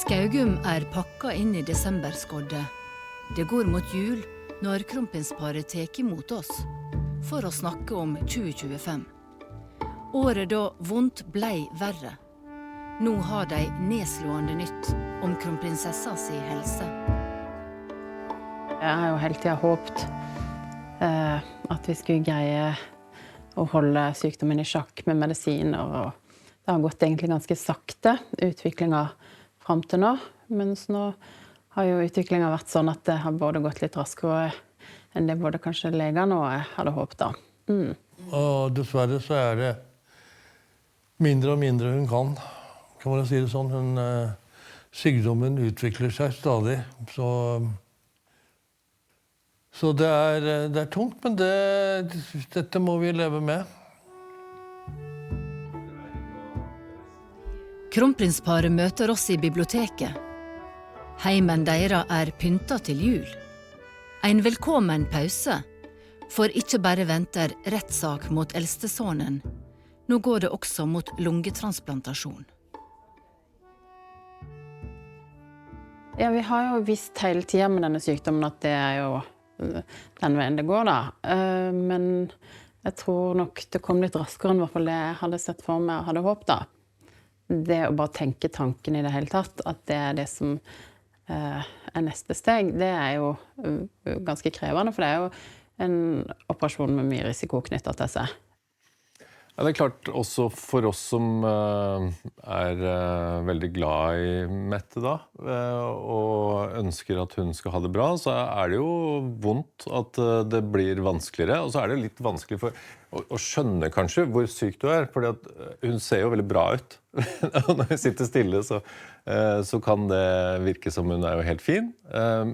Skaugum pakka inn I desemberskoddet. Det går mot jul når kronprinsparet tek imot oss for å snakke om 2025. Året da vondt blei verre. Nå har de nedslående nytt om kronprinsessa si helse. Jeg har jo hele tiden håpet at vi skulle greie å holde sykdommen I sjakk med medisiner. Og det har gått egentlig ganske sakte, utviklingen frem til nå. Mens nå har jo utviklingen vært sånn at det har både gått litt raskere enn det både kanskje legene og jeg hadde håpet da. Og dessverre så det mindre og mindre hun kan man si det sånn. Sykdommen utvikler seg stadig, så det tungt, men dette må vi leve med. Kronprinsparet møter oss I biblioteket. Heimen deira pynta til jul. En velkommen pause, for ikke bare venter rettssak mot eldstesonen. Nå går det også mot lungetransplantasjon. Ja, vi har jo visst hele tiden med denne sykdommen at det jo den veien det går da. Men jeg tror nok det kom litt raskere enn I hvert fall det jeg hadde sett for meg og hadde håpet da. Det å bare tenke tanken I det hele tatt, at det det som neste steg, det jo ganske krevende, for det jo en operasjon med mye risiko knyttet til seg. Ja, det klart også for oss som veldig glad I Mette da, og ønsker at hun skal ha det bra, så det jo vondt at det blir vanskeligere, og så det litt vanskelig å skjønne kanskje hvor syk du fordi at hun ser jo veldig bra ut. Når hun sitter stille så kan det virke som hun jo helt fin,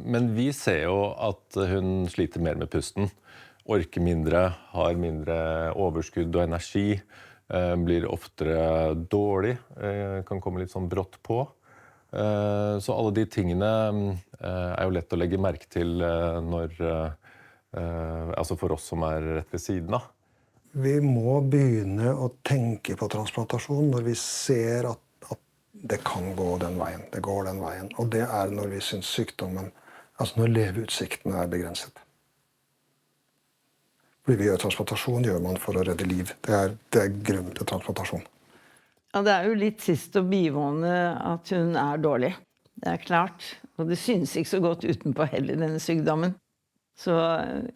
men vi ser jo at hun sliter mer med pusten. Orker mindre, har mindre overskudd og energi, blir oftere dårlig, kan komme litt sånn brått på. Så alle de tingene jo lett å legge merke til når, altså for oss som rett ved siden av. Vi må begynne å tenke på transplantasjon når vi ser at det kan gå den veien, det går den veien. Og det når vi synes sykdommen, altså når leveutsiktene begrenset. Fordi vi gjør transplantasjon, gjør man for å redde liv. Det grunnen til transplantasjon. Ja, det jo litt sist å bivåne at hun dårlig. Det klart. Og det synes ikke så godt utenpå heller, denne sykdommen. Så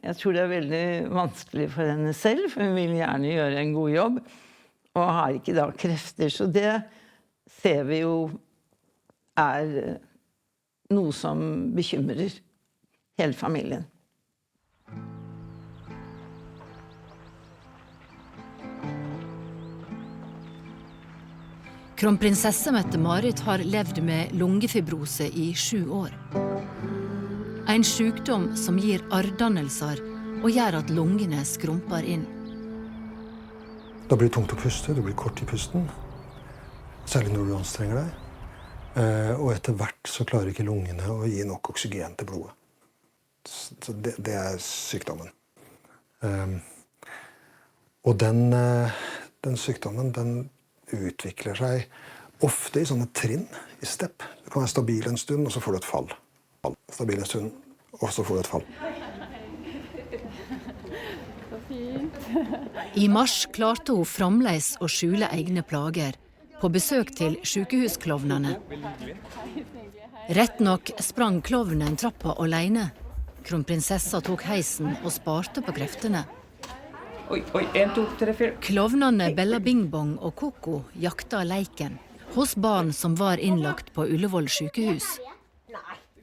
jeg tror det veldig vanskelig for henne selv, for hun vil gjerne gjøre en god jobb, og har ikke da krefter. Så det ser vi jo noe som bekymrer hele familien. Kronprinsesse Mette-Marit har levd med lungefibrose I 7 år. En sykdom som gir arrdannelser og gjør at lungene skrumper inn. Da blir det tungt å puste, du blir kort I pusten, særlig når du anstrenger deg. Og etter hvert så klarer ikke lungene å gi nok oksygen til blodet. Så det sykdommen. Og den sykdommen, den utvikler seg ofte I sånne trinn, I stepp. Du kan være stabil en stund, og så får du et fall. Stabil en stund, og så får du et fall. Så fint. I mars klarte hun fremdeles å skjule egne plager på besøk til sykehusklovnene. Rett nok sprang klovnen trappa alene. Kronprinsessa tok heisen og sparte på kreftene. Oi, 1, 2, 3, 4. Klovnene Bella Bing Bong og Coco jakta leiken hos barn som var innlagt på Ullevål sykehus.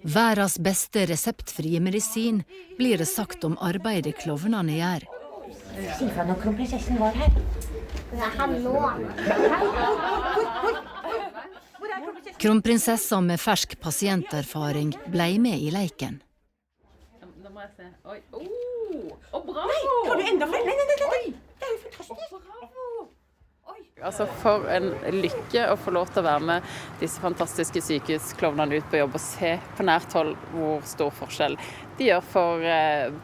Verdens beste reseptfrie medisin blir det sagt om arbeidet klovnene gjør. Si fra når kronprinsessen var her. Hallo! Kronprinsessa med fersk pasienterfaring ble med I leiken. Da må jeg se. Oi. Bravo! Tar du enda flere? Nei. Det er jo fantastisk. Bravo! Altså for en lykke å få lov til å være med disse fantastiske sykehusklovnene ut på jobb og se på nært hold hvor stor forskjell de gjør for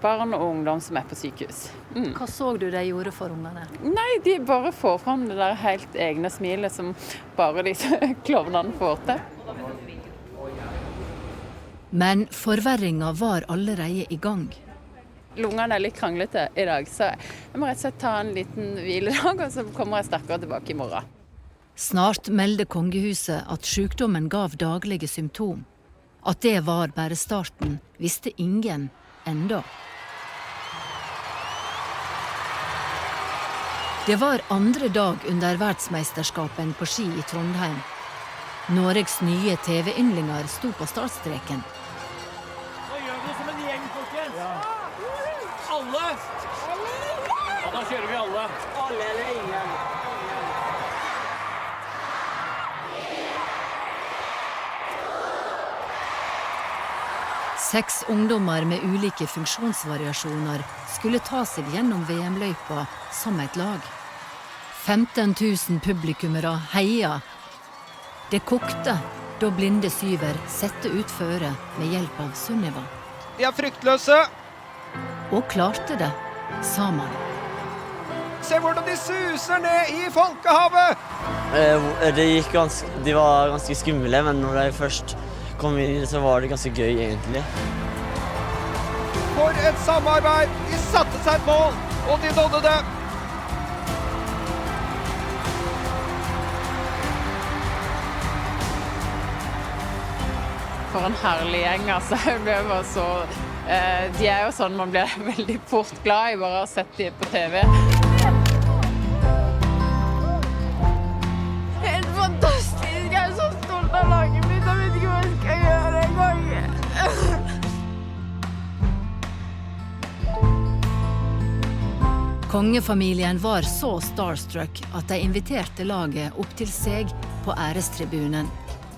barn og ungdom som er på sykehus. Hva så du de gjorde for ungene? Nei, de bare får fram det der helt egne smilet som bare disse klovnene får til. Men forverringa var allerede i gang. Lungene er litt kranglete i dag, så jeg må rett og slett ta en liten hviledag, og så kommer jeg sterkere tilbake i morgen. Snart meldte kongehuset at sykdommen gav daglige symptom. At det var bare starten, visste ingen enda. Det var andre dag under verdensmesterskapen på ski i Trondheim. Norges nye TV-yndlinger sto på startstreken. Nå gjør vi det som en gjeng, folkens! Ja. Alle! Ja, da kjører vi alle. Alle eller ingen. Seks ungdommer med ulike funksjonsvariasjoner skulle ta seg gjennom VM-løypa som et lag. 15 000 publikummere heia. Det kokte da blinde Syver sette ut føre med hjelp av Sunniva. De er fryktløse. Og klarte det, sammen. Se hvordan de suser ned i folkehavet. De var ganske skumle, men når de først kom inn, så var det ganske gøy egentlig. For et samarbeid! De satte seg et mål, og de nådde det. For en herlig gjeng, altså. Det var så, de er jo sånn man blir veldig fort glad i bare å ha sett dem på TV. Helt fantastisk! Jeg er så stolt av laget mitt. Jeg vet ikke hva jeg skal gjøre en gang. Kongefamilien var så starstruck at de inviterte laget opp til seg på ærestribunen.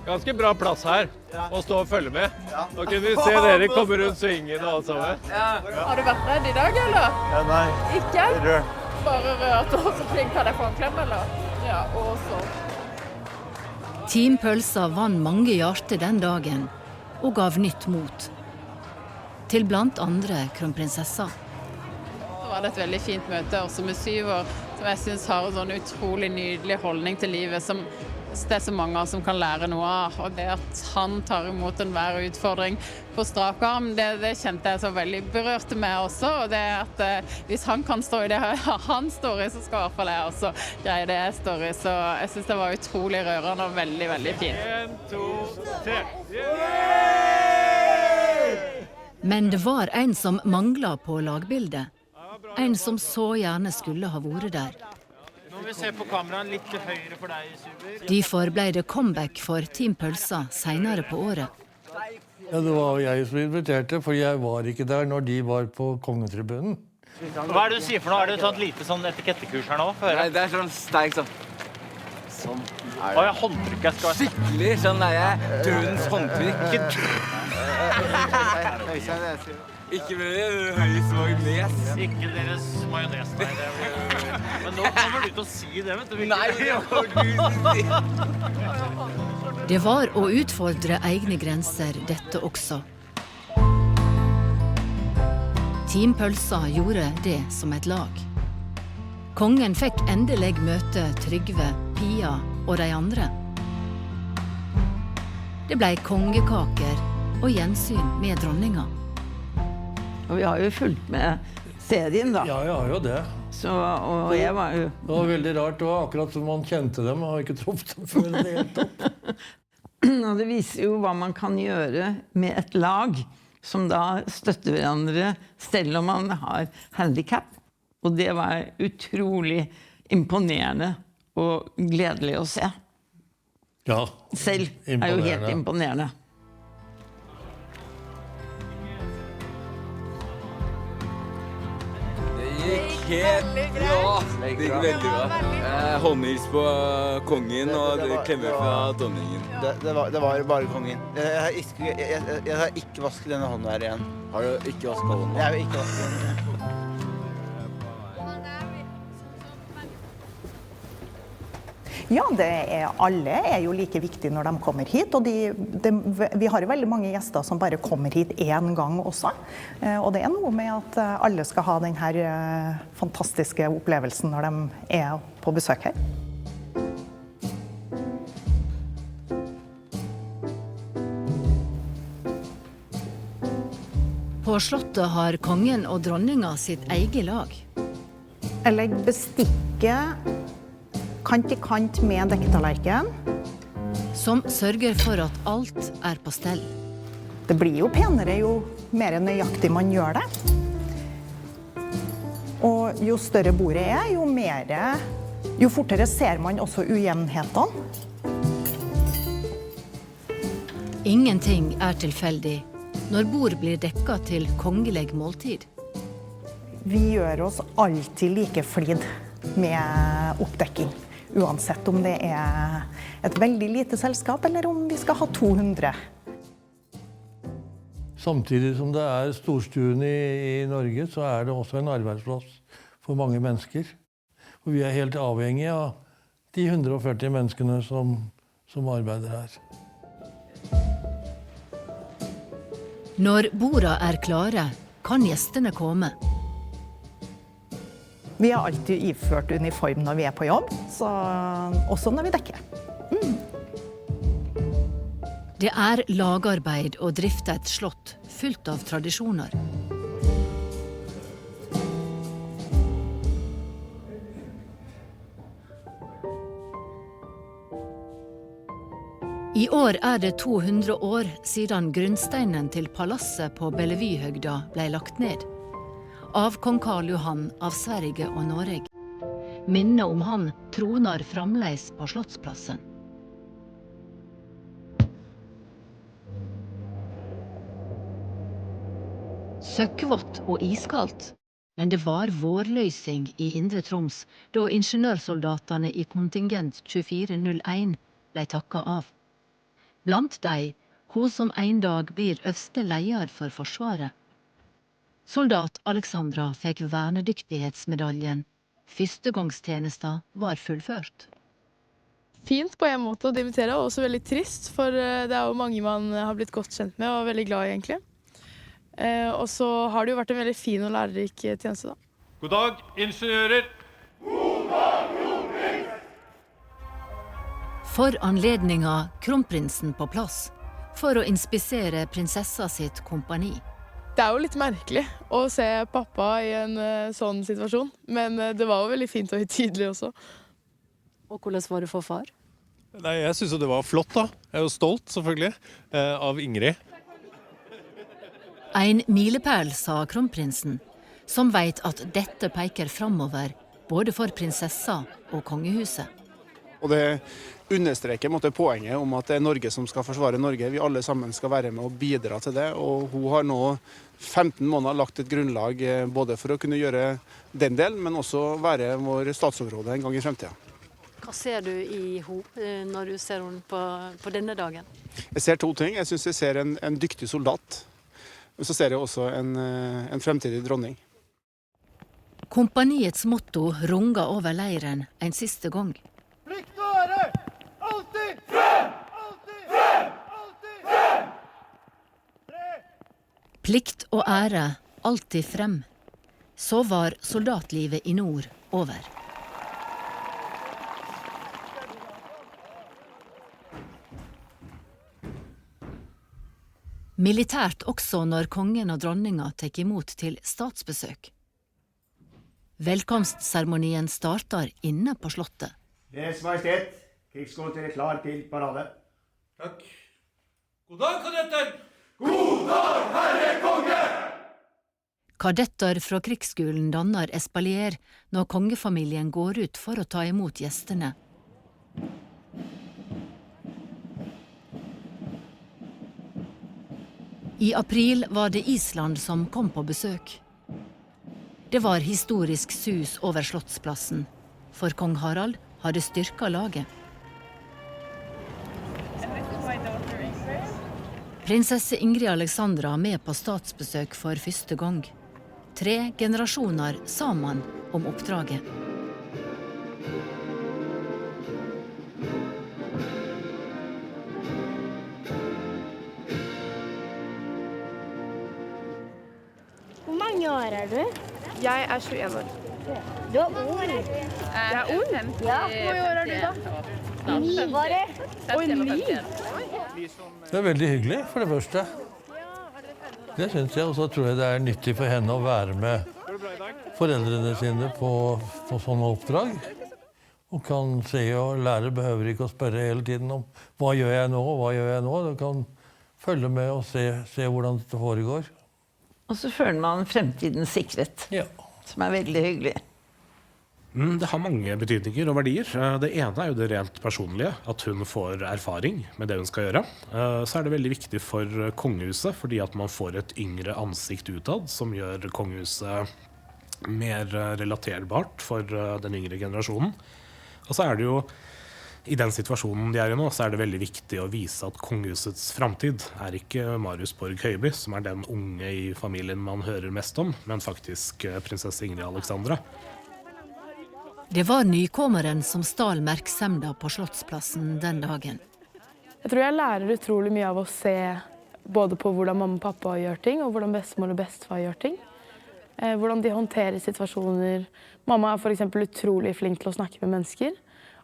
Ganske bra plass her, å stå og følge med. Nå kunne vi se dere komme rundt svingen og alt sammen. Har du vært redd i dag, eller? Ja, nei. Ikke? Rørt. Bare rørt og så flink. Kan jeg få en klem, eller? Ja, og så. Team Pølsa vant mange hjerter den dagen, og gav nytt mot. Til blant andre kronprinsessa. Så var det et veldig fint møte også med Syver, som jeg synes har en sånn utrolig nydelig holdning til livet, som det er så mange som kan lære noe av. Og det at han tar imot enhver utfordring på strak arm, det kjente jeg så veldig berørte meg også. Og det at hvis han kan stå i det han står i, så skal i hvert fall jeg også greie det jeg står i. Så jeg synes det var utrolig rørende og veldig, veldig fint. 1, 2, 3. Men det var en som manglet på lagbildet. En som så gjerne skulle ha vært der. Nå vil vi se på kameraen litt til høyre for deg, Syver. Derfor ble det comeback for Team Pølsa senere på året. Ja, det var jeg som inviterte, for jeg var ikke der når de var på kongetribunen. Hva er det du sier for noe? Er det et sånt lite sånn etikettekurs her nå? Nei, det er sånn sterk sånn. Sånn er det. Ja, håndtrykk jeg skal være. Skikkelig sånn dødens håndtrykk. Ikke med det høyest majones. Ikke deres majones, nei. Men nå kommer du til å si det, vet du. Nei, Det var å utfordre egne grenser, dette også. Team Pølsa gjorde det som et lag. Kongen fikk endelig møte Trygve, Pia og de andre. Det ble kongekaker og gjensyn med dronninga. Og vi har jo fulgt med serien da. Ja, jeg har jo det. Så, og jeg var jo... Det var veldig rart. Det var akkurat som man kjente dem, og har ikke truffet dem før det helt opp. Og det viser jo hva man kan gjøre med et lag som da støtter hverandre, selv om man har handicap. Og det var utrolig imponerende og gledelig å se. Ja, Selv er jo helt imponerende. Det gikk. helt... Ja, det gikk veldig bra. Håndhils på kongen og klemmer fra dronningen. Det var bare kongen. Jeg har ikke vasket denne hånden her igjen. Har du ikke vasket hånden? Jeg har ikke vasket den igjen. Ja, alle er jo like viktige når de kommer hit, og vi har jo veldig mange gjester som bare kommer hit en gang også. Og det er noe med at alle skal ha denne fantastiske opplevelsen når de er på besøk her. På slottet har kongen og dronninga sitt eget lag. Jeg legger bestikket kant i kant med dekketallerken. Som sørger for at alt er på stell. Det blir jo penere jo mer nøyaktig man gjør det. Og jo større bordet er, jo fortere ser man også ujevnhetene. Ingenting er tilfeldig når bord blir dekket til kongelig måltid. Vi gjør oss alltid like flid med oppdekking. Uansett om det er et veldig lite selskap, eller om vi skal ha 200. Samtidig som det er storstuen i Norge, så er det også en arbeidsplass for mange mennesker. Og vi er helt avhengige av de 140 menneskene som arbeider her. Når borda er klare, kan gjestene komme. Vi har alltid iført uniform når vi er på jobb, så også når vi dekker. Det er lagarbeid å drifte et slott fullt av tradisjoner. I år er det 200 år siden grunnsteinen til palasset på Bellevuehøgda ble lagt ned. Av kong Karl Johan av Sverige og Norge. Minnet om han troner fremdeles på Slottsplassen. Søkkvått og iskaldt, men det var vårløsing i Indre Troms da ingeniørsoldatene i kontingent 2401 ble takket av. Blant de, hun som en dag blir øverste leder for Forsvaret. Soldat Alexandra fikk vernedyktighetsmedaljen. Førstegangstjenesten var fullført. Fint på en måte å debutere, og også veldig trist, for det er jo mange man har blitt godt kjent med og veldig glad i egentlig. Og så har det jo vært en veldig fin og lærerik tjeneste da. God dag, ingeniører! God dag, kronprins! For anledninga kronprinsen på plass, for å inspisere prinsessa sitt kompani. Det er jo litt merkelig å se pappa i en sånn situasjon, men det var jo veldig fint og tydelig også. Og hvordan var det for far? Nei, jeg synes jo det var flott da. Jeg er jo stolt, selvfølgelig, av Ingrid. En milepæl, sa kronprinsen, som vet at dette peker fremover, både for prinsessa og kongehuset. Og det understreker poenget om at det er Norge som skal forsvare Norge. Vi alle sammen skal være med og bidra til det. Og hun har nå 15 måneder lagt et grunnlag både for å kunne gjøre den delen, men også være vår statsoverhode en gang i fremtiden. Hva ser du i henne når du ser henne på denne dagen? Jeg ser to ting. Jeg synes jeg ser en dyktig soldat. Men så ser jeg også en fremtidig dronning. Kompaniets motto runger over leiren en siste gang. Plikt og ære! Alltid frem! Alltid frem! Alltid frem! Plikt og ære, alltid frem. Så var soldatlivet i nord over. Militært også når kongen og dronninga tek imot til statsbesøk. Velkomstseremonien starter inne på slottet. Deres Majestet, krigsskåter er klar til parade. Takk. God dag, kadetter! God dag, herre konge! Kadetter fra krigsskolen danner espalier når kongefamilien går ut for å ta imot gjestene. I april var det Island som kom på besøk. Det var historisk sus over Slottsplassen, for kong Harald hadde styrket laget. Prinsesse Ingrid Alexandra med på statsbesøk for første gang. 3 generasjoner sammen om oppdraget. Hvor mange år er du? Jeg er 21 år. Du er ung. Jeg er ung? Ja. Hvor mange år er du da? 9 bare. Oi, 9? Det er veldig hyggelig, for det første. Det synes jeg, og så tror jeg det er nyttig for henne å være med foreldrene sine på sånne oppdrag. Og kan se og lære, behøver ikke å spørre hele tiden om hva gjør jeg nå, hva gjør jeg nå. Du kan følge med og se hvordan det foregår. Og så føler man fremtiden sikret, som er veldig hyggelig. Det har mange betydninger og verdier. Det ene er jo det rent personlige, at hun får erfaring med det hun skal gjøre. Så er det veldig viktig for kongehuset, fordi at man får et yngre ansikt utad, som gjør kongehuset mer relaterbart for den yngre generasjonen. Og så er det jo, i den situasjonen de er i nå, så er det veldig viktig å vise at kongehusets fremtid er ikke Marius Borg Høiby, som er den unge i familien man hører mest om, men faktisk prinsesse Ingrid Alexandra. Det var nykommeren som stal merksemda på Slottsplassen den dagen. Jeg tror jeg lærer utrolig mye av å se både på hvordan mamma og pappa gjør ting, og hvordan bestemor og bestefar gjør ting. Hvordan de håndterer situasjoner. Mamma er for eksempel utrolig flink til å snakke med mennesker,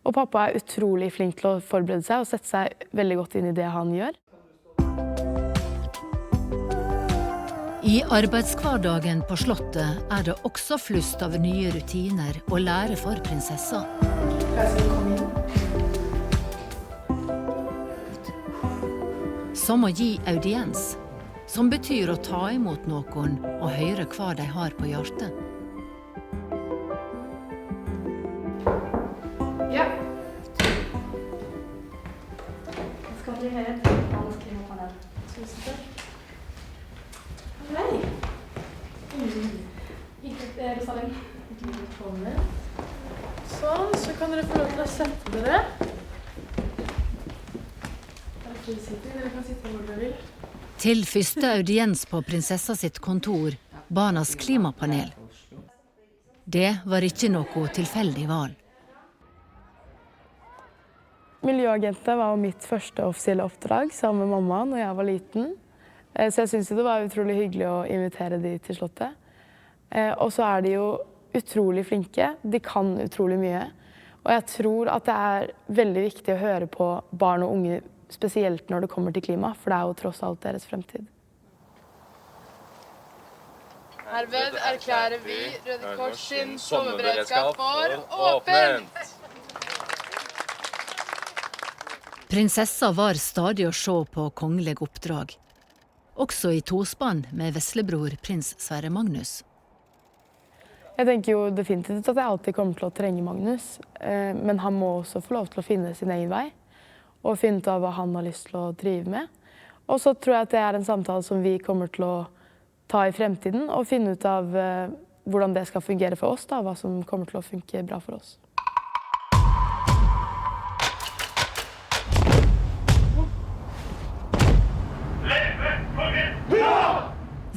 og pappa er utrolig flink til å forberede seg og sette seg veldig godt inn i det han gjør. I arbeidshverdagen på Slottet er det også flust av nye rutiner å lære for prinsessa. Som å gi audiens, som betyr å ta imot noen og høre hva de har på hjertet. Ja. Skal vi høre et dansk klimapanel? Tusen takk. Hei! Hit er Jerusalem. Sånn, så kan dere få lov til å sette dere. Dere kan sitte hvor dere vil. Til første audiens på prinsessa sitt kontor, Barnas klimapanel. Det var ikke noe tilfeldig valg. Miljøagenter var mitt første offisielle oppdrag sammen med mamma når jeg var liten. Så jeg synes det var utrolig hyggelig å invitere de til Slottet. Og så er de jo utrolig flinke. De kan utrolig mye. Og jeg tror at det er veldig viktig å høre på barn og unge, spesielt når det kommer til klima, for det er jo tross alt deres fremtid. Herved erklærer vi Røde Kors sin sommerberedskap for åpent! Prinsessa var stadig å se på kongelig oppdrag. Også i tospann med veslebror prins Sverre Magnus. Jeg tenker jo definitivt at jeg alltid kommer til å trenge Magnus, men han må også få lov til å finne sin egen vei, og finne ut av hva han har lyst til å drive med. Og så tror jeg at det er en samtale som vi kommer til å ta i fremtiden, og finne ut av hvordan det skal fungere for oss, da, hva som kommer til å funke bra for oss.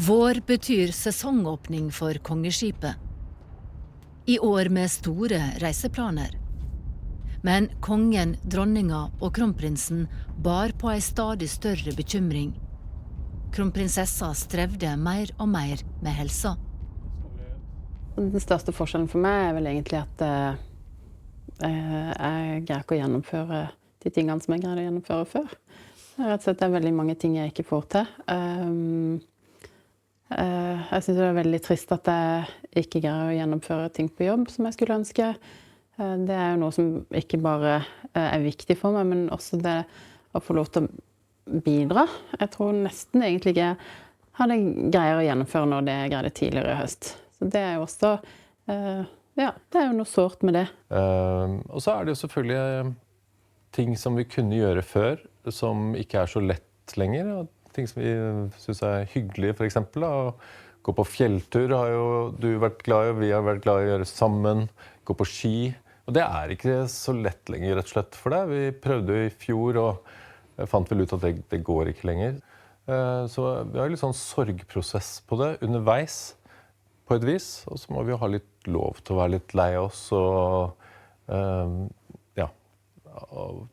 Vår betyr sesongåpning for kongeskipet. I år med store reiseplaner. Men kongen, dronninga og kronprinsen bar på en stadig større bekymring. Kronprinsessa strevde mer og mer med helsa. Den største forskjellen for meg er vel egentlig at jeg greier ikke å gjennomføre de tingene som jeg greide å gjennomføre før. Rett og slett det er veldig mange ting jeg ikke får til. Jeg synes det er veldig trist at jeg ikke greier å gjennomføre ting på jobb som jeg skulle ønske. Det er jo noe som ikke bare er viktig for meg, men også det å få lov til å bidra. Jeg tror nesten egentlig ikke jeg hadde greier å gjennomføre når det jeg greide tidligere i høst. Så det er jo også, ja, det er jo noe sårt med det. Og så er det jo selvfølgelig ting som vi kunne gjøre før, som ikke er så lett lenger. Ting som vi synes er hyggelig, for eksempel, å Gå på fjelltur har jo du vært glad i, og vi har vært glad i å gjøre sammen. Gå på ski. Og det er ikke så lett lenger, rett og slett, for det. Vi prøvde i fjor, og fant vel ut at det går ikke lenger. Så vi har litt sånn sorgprosess på det underveis, på et vis. Og så må vi jo ha litt lov til å være litt lei oss, og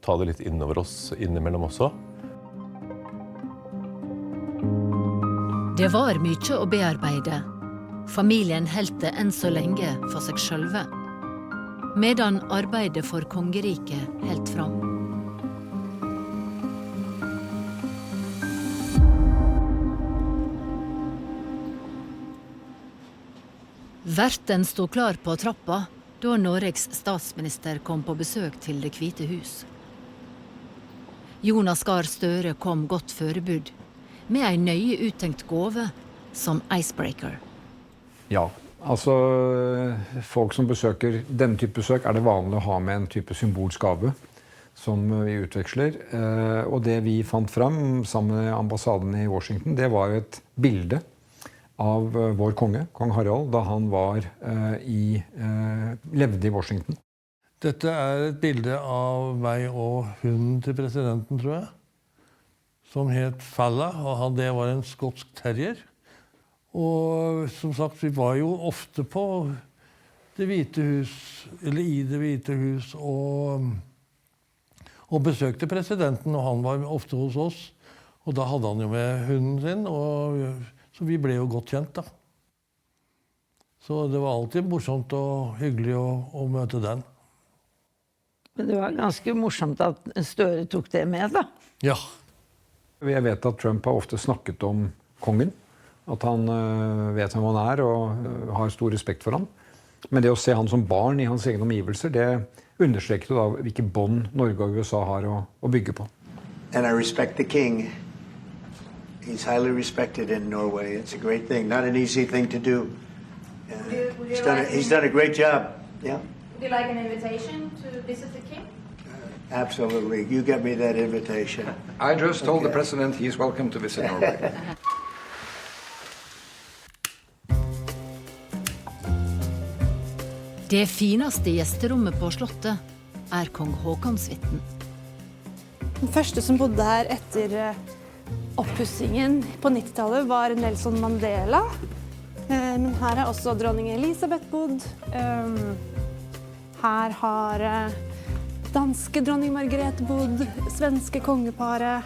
ta det litt innover oss innimellom også. Det var mye å bearbeide. Familien helt det enn så lenge for seg sjølve, medan arbeidet for kongeriket helt fram. Verten stod klar på trappa da Norges statsminister kom på besøk til Det hvite hus. Jonas Gahr Støre kom godt forberedt, med en nøye uttenkt gåve som icebreaker. Ja, altså folk som besøker denne type besøk det vanlig å ha med en type symbolsk gave som vi utveksler. Og det vi fant fram sammen med ambassaden i Washington, det var et bilde av vår konge, kong Harald, da han levde i Washington. Dette et bilde av meg og hunden til presidenten, tror jeg, som het Falla, og det var en skotsk terrier. Og som sagt, vi var jo ofte på Det hvite hus, eller i Det hvite hus, og besøkte presidenten, og han var ofte hos oss. Og da hadde han jo med hunden sin, så vi ble jo godt kjent da. Så det var alltid morsomt og hyggelig å møte den. Men det var ganske morsomt at Støre tok det med, da. Ja. Jeg vet at Trump har ofte snakket om kongen, at han vet hvem han og har stor respekt for ham. Men det å se han som barn i hans egne omgivelser, det understreket jo da hvilke bånd Norge og USA har å bygge på. And I respect the king. He's highly respected in Norway. It's a great thing, not an easy thing to do. He's done a great job. Yeah. Would you like an invitation to visit the king? Absolutely. You get me that invitation. I just told the president he's welcome to visit Norway. Det fineste gjesterommet på slottet kong Håkonsvitten. Den første som bodde her etter oppussingen på 90-tallet var Nelson Mandela. Men her også dronning Elisabeth bodd. Her har danske dronning Margrethe bodd, svenske kongeparet.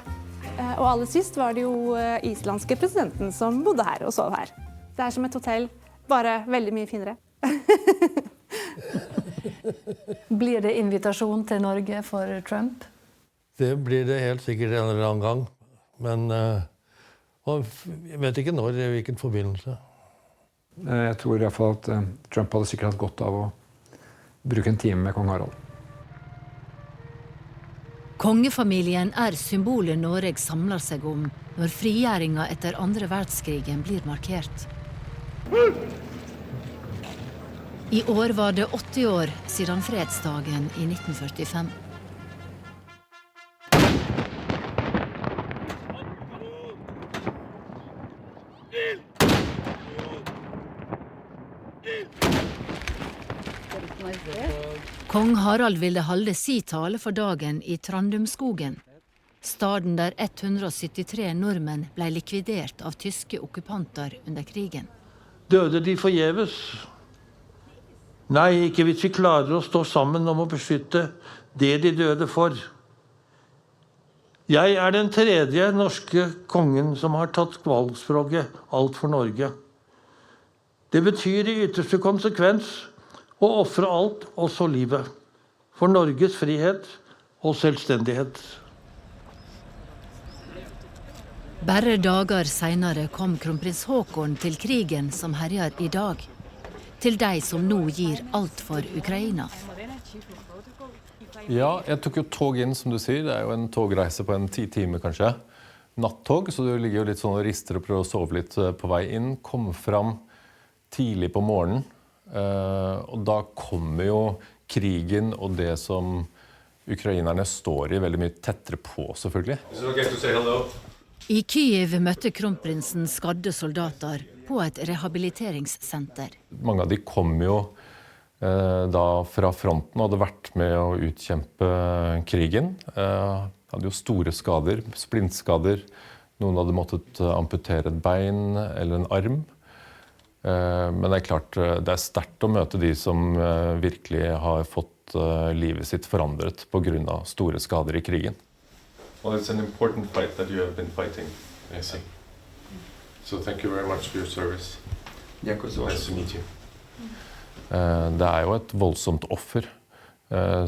Og aller sist var det jo islandske presidenten som bodde her og sov her. Det som et hotell, bare veldig mye finere. Blir det invitasjon til Norge for Trump? Det blir det helt sikkert en eller annen gang. Men jeg vet ikke når, i hvilken forbindelse. Jeg tror I hvert fall at Trump hadde sikkert hatt godt av å bruke en time med kong Harald. Kongefamilien symbolet Norge samler seg om når frigjøringen etter andre verdenskrigen blir markert. I år var det 80 år siden fredsdagen i 1945. Kong Harald ville holde si tale for dagen i Trandumskogen, staden der 173 nordmenn ble likvidert av tyske okkupanter under krigen. Døde de forgjeves? Nei, ikke hvis vi klarer å stå sammen om å beskytte det de døde for. Jeg den tredje norske kongen som har tatt valgspråket alt for Norge. Det betyr I ytterste konsekvens å offre alt, også livet, for Norges frihet og selvstendighet. Bare dager senere kom kronprins Håkon til krigen som herjer I dag. Til de som nå gir alt for Ukraina. Ja, jeg tok jo tog inn, som du sier. Det jo en togreise på en 10 timer, kanskje. Nattog, så du ligger jo litt sånn og rister og prøver å sove litt på vei inn. Kom fram tidlig på morgenen. Og da kommer jo krigen og det som ukrainerne står I veldig mye tettere på, selvfølgelig. I Kyiv møtte kronprinsen skadde soldater på et rehabiliteringssenter. Mange av de kom jo da fra fronten og hadde vært med å utkjempe krigen. Hadde jo store skader, splintskader. Noen hadde måttet amputere et bein eller en arm. Men det klart, det sterkt å møte de som virkelig har fått livet sitt forandret på grunn av store skader i krigen. Well, it's an important fight that you have been fighting, I see. So thank you very much for your service. Nice to meet you. Det jo et voldsomt offer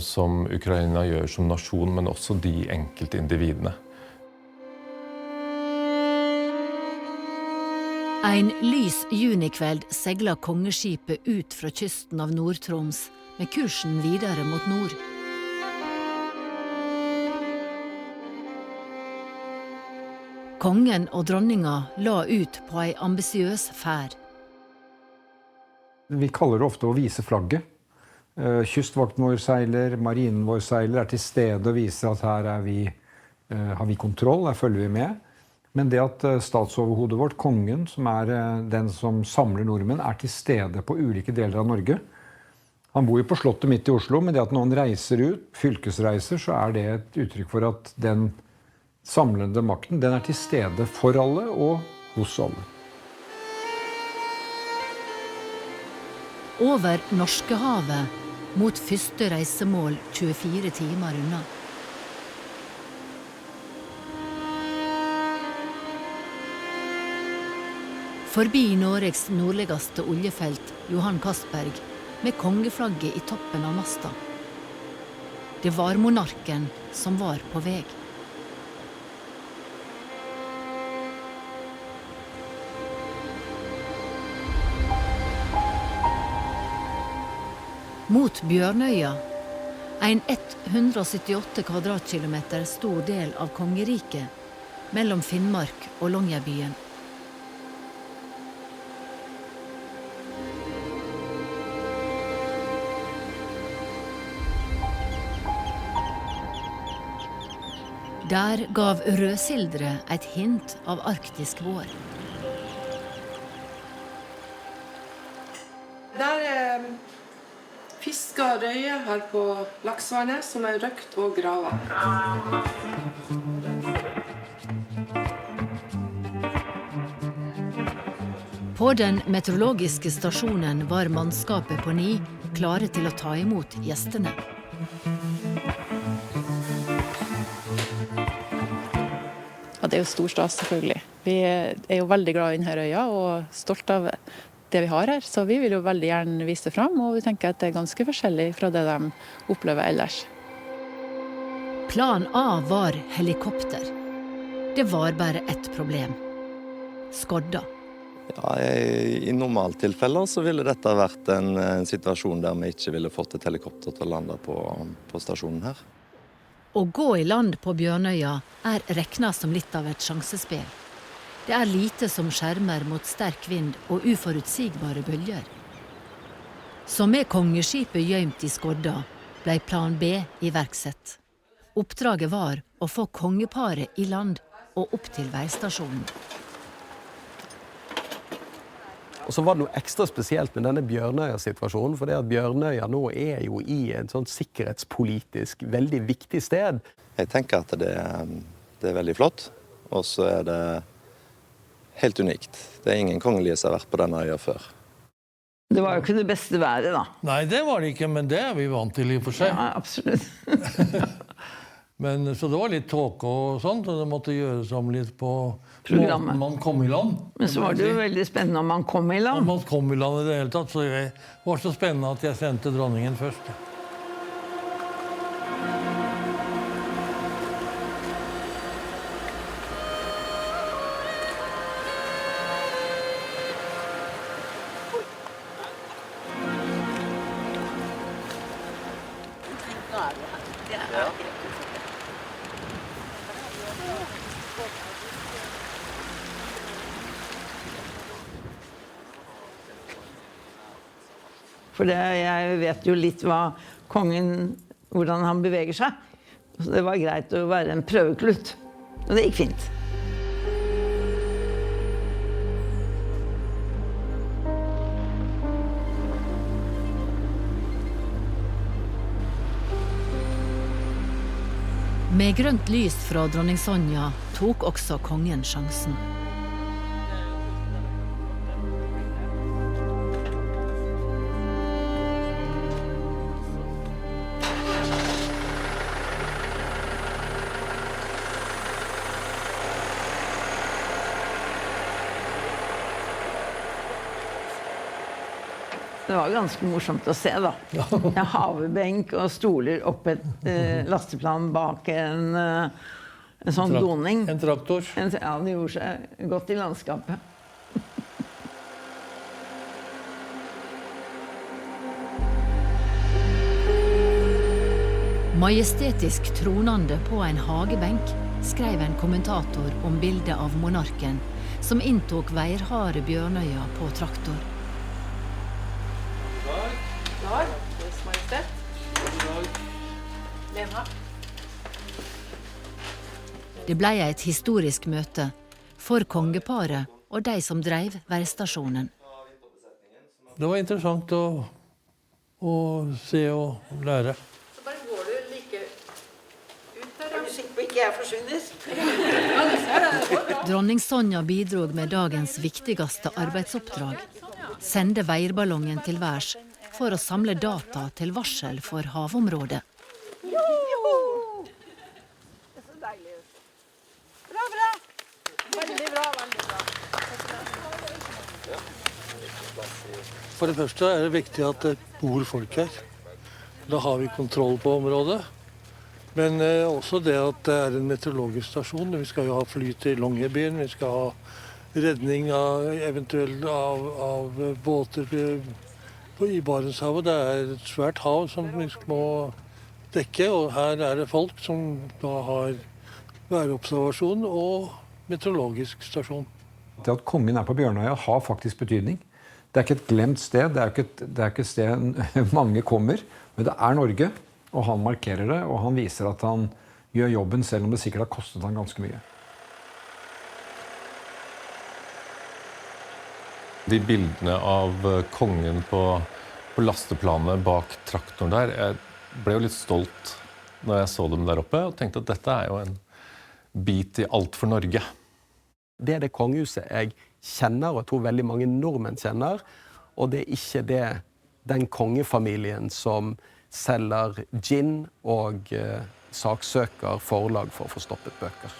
som Ukraina gjør som nasjon, men også de enkelte individene. En lys junikveld segler kongeskipet ut fra kysten av Nord-Troms med kursen videre mot nord. Kongen og dronninga la ut på en ambisiøs ferd. Vi kaller det ofte å vise flagget. Kystvakten vår seiler, marinen vår seiler, til stede og viser at her har vi kontroll, her følger vi med. Men det at statsoverhodet vårt, kongen, som den som samler nordmenn, til stede på ulike deler av Norge. Han bor jo på slottet midt i Oslo, men det at noen reiser ut, fylkesreiser, så det et uttrykk for at den samlende makten, den til stede for alle og hos alle. Over Norskehavet, mot første reisemål 24 timer unna. Forbi Norges nordligste oljefelt, Johan Castberg, med kongeflagget i toppen av masta. Det var monarken som var på vei. Mot Bjørnøya, en 178 kvadratkilometer stor del av kongeriket, mellom Finnmark og Longyearbyen. Der gav rødsildre et hint av arktisk vår. Der fisker røye her på Laksvannet, som røkt og gravet. På den meteorologiske stasjonen var mannskapet på 9 klare til å ta imot gjestene. Ja, det jo stor stas, selvfølgelig. Vi jo veldig glad i denne øya og stolt av det vi har her, så vi vil jo veldig gjerne vise det fram, og vi tenker at det ganske forskjellig fra det de opplever ellers. Plan A var helikopter. Det var bare ett problem. Skodda. Ja, i normaltilfeller så ville dette vært en situasjon der vi ikke ville fått et helikopter til å lande på stasjonen her. Å gå i land på Bjørnøya regnet som litt av et sjansespill. Det lite som skjermer mot sterk vind og uforutsigbare bølger. Så med kongeskipet gjemt i skodda, ble plan B iverksett. Oppdraget var å få kongeparet i land og opp til veistasjonen. Og så var det noe ekstra spesielt med denne Bjørnøya-situasjonen, for det at Bjørnøya nå jo i et sånt sikkerhetspolitisk veldig viktig sted. Jeg tenker at det veldig flott, og så det helt unikt. Det ingen kongelige som har vært på denne øya før. Det var jo ikke det beste været, da. Nei, det var det ikke, men det vi vant til i og for seg. Ja, absolutt. Så det var litt tåke og sånt, og det måtte gjøres om litt på programmet. Man kom i land. Men så var det jo veldig spennende om man kom i land. Om man kom i land i det hele tatt, så det var så spennende at jeg sendte dronningen først. For jeg vet jo litt hva kongen, hvordan han beveger seg. Så det var greit å være en prøveklutt. Og det gikk fint. Med grønt lys fra dronning Sonja tok også kongen sjansen. Det var ganske morsomt å se da. En havebenk og stoler opp et lasteplan bak en sånn doning. En traktor. Ja, det gjorde seg godt i landskapet. Majestetisk tronande på en hagebenk skrev en kommentator om bildet av monarken som inntok veirharde Bjørnøya på traktor. Deres Majestet. Lena. Det ble et historisk møte for kongeparet og de som drev veistasjonen. Det var interessant å se og lære. Så bare går du like ut der. Er du sikker på ikke jeg forsvinner? Ja, du ser det. Dronning Sonja bidrog med dagens viktigste arbeidsoppdrag. Sende veirballongen til værs for å samle data til varsel for havområdet. Joho! Det så deilig ut. Bra, bra! Veldig bra, veldig bra. For det første er det viktig at det bor folk her. Da har vi kontroll på området. Men også det at det er en meteorologisk stasjon. Vi skal jo ha fly til Longyearbyen, vi skal ha redning eventuelt av båter i Barentshavet. Det er et svært hav som vi må dekke, og her er det folk som da har værobservasjon og meteorologisk stasjon. Det at kongen er på Bjørnøya har faktisk betydning. Det er ikke et glemt sted, det er ikke et sted mange kommer, men det er Norge, og han markerer det, og han viser at han gjør jobben selv om det sikkert har kostet han ganske mye. De bildene av kongen på lasteplanet bak traktoren der, jeg ble jo litt stolt når jeg så dem der oppe, og tenkte at dette er jo en bit i alt for Norge. Det er det kongehuset jeg kjenner, og jeg tror veldig mange nordmenn kjenner, og det er ikke den kongefamilien som selger gin og saksøker forlag for å få stoppet bøker.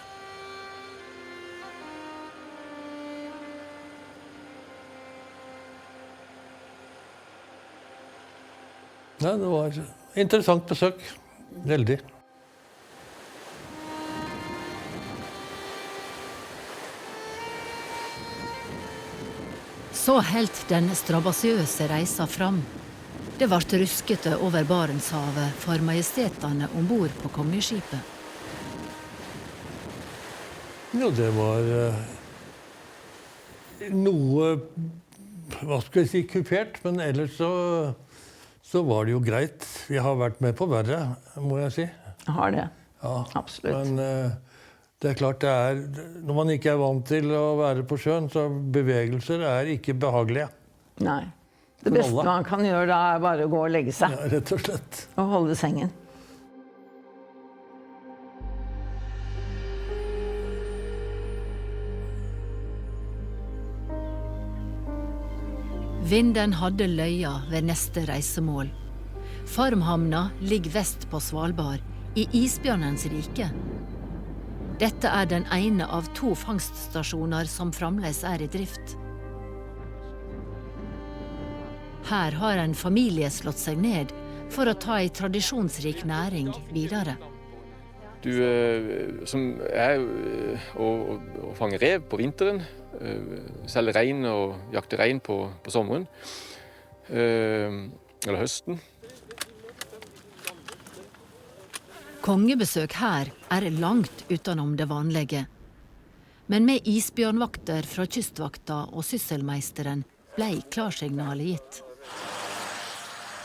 Ja, det var et interessant besøk. Veldig. Så helt den strabasiøse reisa fram. Det ble ruskete over Barentshavet for majestetene ombord på kongeskipet. Jo, det var noe, hva skal jeg si, kupert, men ellers så var det jo greit. Vi har vært med på verre, må jeg si. Har det. Ja, absolutt. Men det er klart det er, når man ikke er vant til å være på sjøen, så bevegelser er ikke behagelige. Nei. Det beste man kan gjøre da er bare å gå og legge seg. Ja, rett og slett. Og holde sengen. Vinden hadde løya ved neste reisemål. Farmhamna ligger vest på Svalbard, i isbjørnens rike. Dette er den ene av 2 fangststasjoner som fremdeles er i drift. Her har en familie slått seg ned for å ta en tradisjonsrik næring videre. Som er å fange rev på vinteren, selge rein og jakte rein på sommeren, eller høsten. Kongebesøk her er langt utenom det vanlige. Men med isbjørnvakter fra kystvakta og sysselmeisteren ble klarsignalet gitt.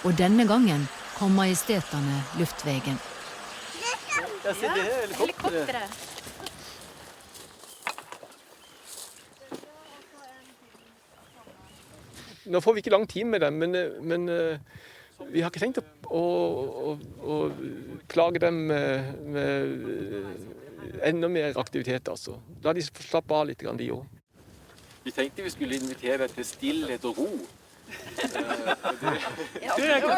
Og denne gangen kom majestetene luftveien. Der sitter helikopteret. Nå får vi ikke lang tid med dem, men Vi har ikke tenkt å plage dem med enda mer aktivitet, altså. La de slappe av litt, de også. Vi tenkte vi skulle invitere til stillhet og ro. Det er ikke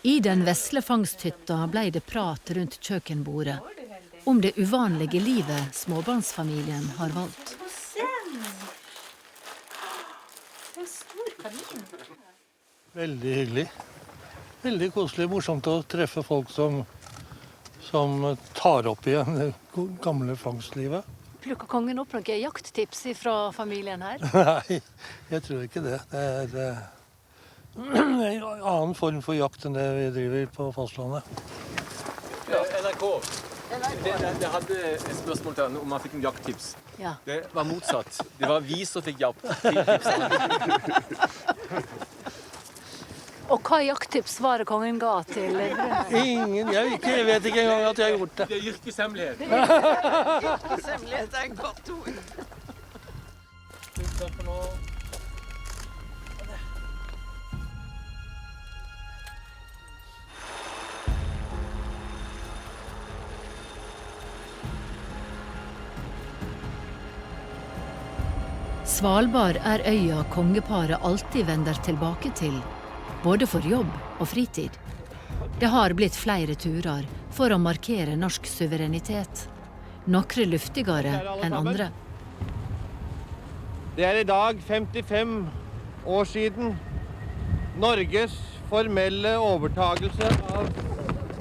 I den vesle fangsthytta ble det prat rundt kjøkkenbordet om det uvanlige livet småbarnsfamilien har valgt. Veldig hyggelig. Veldig koselig, morsomt å treffe folk som tar opp igjen det gamle fangstlivet. Plukker kongen opp noen jakttips fra familien her? Nei, jeg tror ikke det. Det er en annen form for jakt enn det vi driver på fastlandet. Ja, NRK. Jeg hadde et spørsmål til om man fikk en jakttips. Ja. Det var motsatt. Det var vi som fikk jakttips. Og hva jakttips var det kongen ga til Brunner? Ingen, jeg vet ikke engang at jeg har gjort det. Det er yrkeshemmelighet. Yrkeshemmelighet er et godt ord. Takk for nå. Svalbard er øya kongeparet alltid vender tilbake til, både for jobb og fritid. Det har blitt flere turer for å markere norsk suverenitet. Noen luftigere enn andre. Det er i dag 55 år siden Norges formelle overtagelse av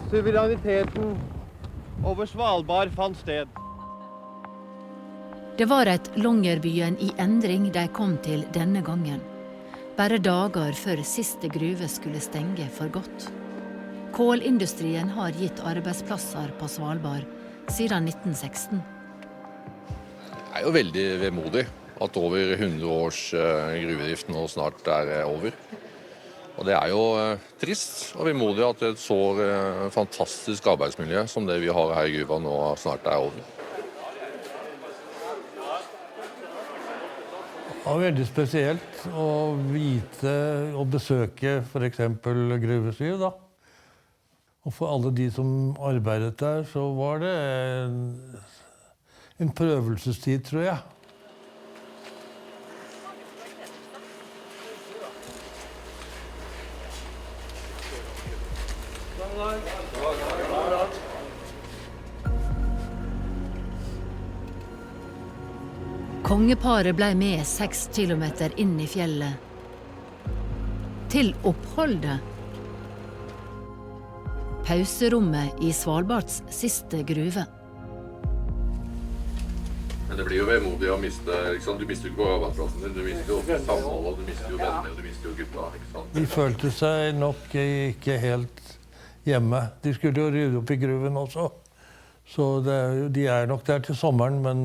suvereniteten over Svalbard fant sted. Det var et Longyearbyen i endring de kom til denne gangen. Bare dager før siste gruve skulle stenge for godt. Kålindustrien har gitt arbeidsplasser på Svalbard siden 1916. Det er jo veldig vemodig at over 100 års gruvedrift nå snart er over. Og det er jo trist og vemodig at et så fantastisk arbeidsmiljø som det vi har her i gruva nå snart er over. Det var veldig spesielt å vite og besøke for eksempel Gruve 7 da. Og for alle de som arbeidet der, så var det en prøvelsestid, tror jeg. Kongeparet ble med 6 kilometer inn i fjellet. Til oppholdet. Pauserommet i Svalbards siste gruve. Men det blir jo vemodig å miste, ikke sant? Du mister jo ikke på arbeidsplassen din, du mister jo samholdet, du mister jo vennene, du mister jo gutta, ikke sant? De følte seg nok ikke helt hjemme. De skulle jo rydde opp i gruven også. Så de er nok der til sommeren, men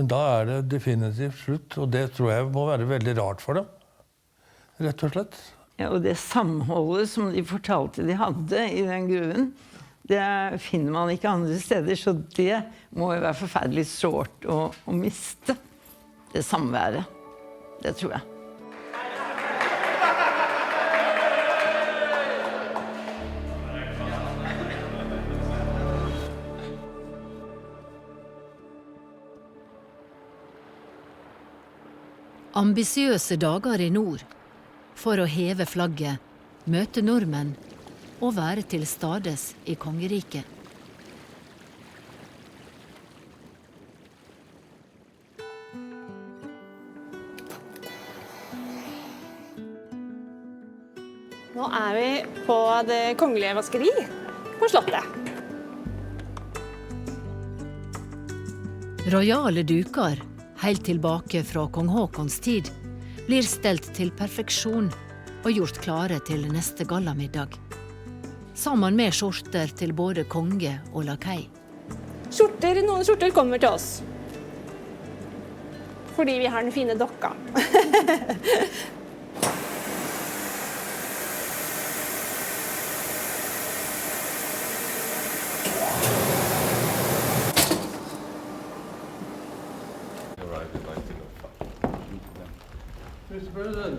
da er det definitivt slutt, og det tror jeg må være veldig rart for dem, rett og slett. Ja, og det samholdet som de fortalte de hadde i den gruven, det finner man ikke andre steder, så det må jo være forferdelig sårt å miste det samværet. Det tror jeg. Ambisiøse dager i nord, for å heve flagget, møte nordmenn og være til stades i kongeriket. Nå er vi på det kongelige vaskeri på slottet. Royale duker, helt tilbake fra kong Haakons tid, blir stelt til perfeksjon og gjort klare til neste gallamiddag. Sammen med skjorter til både konge og lakei. Noen skjorter kommer til oss. Fordi vi har den fine dokka.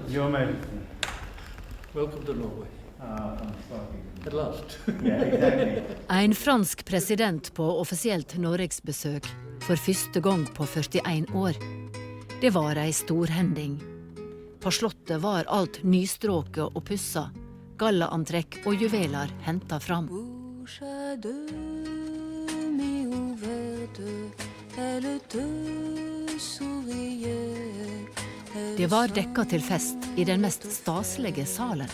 You're American. Welcome to Norway. At last. Yeah, exactly. En fransk president på offisielt Norgesbesøk for første gang på 41 år. Det var ei storhending. På slottet var alt nystråket og pussa, gallaantrekk og juveler hentet fram. Det var dekket til fest i den mest staselige salen.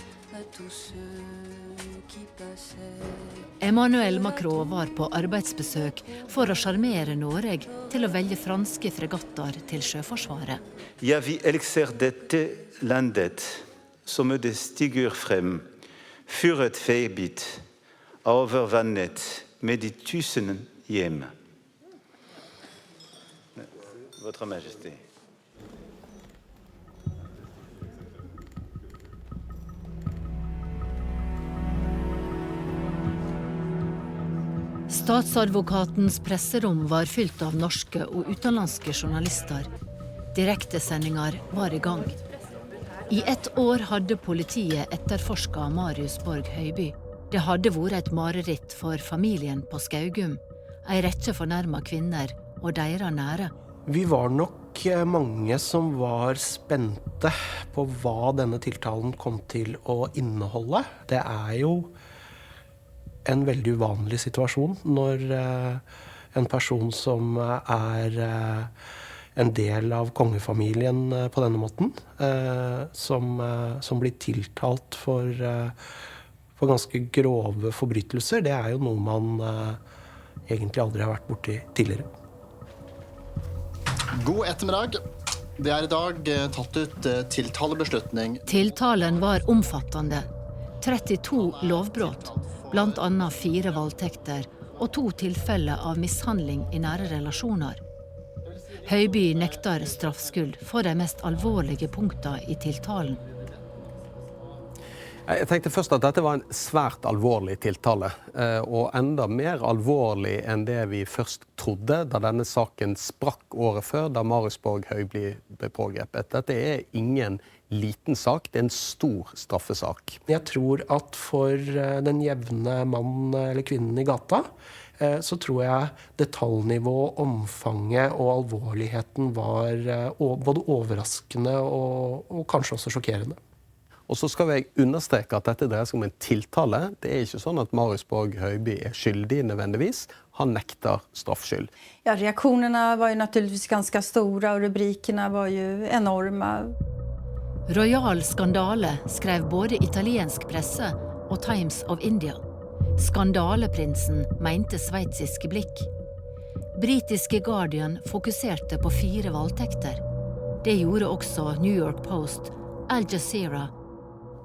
Emmanuel Macron var på arbeidsbesøk for å sjarmere Norge til å velge franske fregatter til sjøforsvaret. Ja, vi elsker dette landet som det stiger frem, fyret feibit, overvannet med de 1000 hjem. Votre Majesté. Statsadvokatens presserom var fylt av norske og utenlandske journalister. Direktesendinger var i gang. I 1 år hadde politiet etterforsket Marius Borg Høiby. Det hadde vært et mareritt for familien på Skaugum, en rekke fornærmet kvinner og deres nære. Vi var nok mange som var spente på hva denne tiltalen kom til å inneholde. Det er jo en veldig uvanlig situasjon når en person som er en del av kongefamilien på denne måten, som blir tiltalt for ganske grove forbrytelser, det er jo noe man egentlig aldri har vært borti tidligere. God ettermiddag. Det er i dag tatt ut tiltalebeslutning. Tiltalen var omfattende. 32 lovbrott, blant annet 4 voldtekter og 2 tilfeller av mishandling i nære relasjoner. Høiby nektar straffskyld for de mest alvorlige punktene i tiltalen. Jeg tenkte først at dette var en svært alvorlig tiltale, og enda mer alvorlig enn det vi først trodde da denne saken sprakk året før, da Marius Borg Høiby ble pågrepet. Dette er ingen liten sak, det er en stor straffesak. Jeg tror at for den jevne mann eller kvinnen i gata, så tror jeg detaljnivå, omfanget og alvorligheten var både overraskende og kanskje også sjokkerende. Og så skal jeg understreke at dette dreier seg om en tiltale. Det er ikke sånn at Marius Borg Høiby er skyldig nødvendigvis. Han nekter straffskyld. Ja, reaktionerna var jo naturligvis ganske store, og rubrikene var jo enorme. Royal skandale skrev både italiensk presse og Times of India. Skandaleprinsen mente sveitsiske blikk. Britiske Guardian fokuserte på 4 voldtekter. Det gjorde også New York Post, Al Jazeera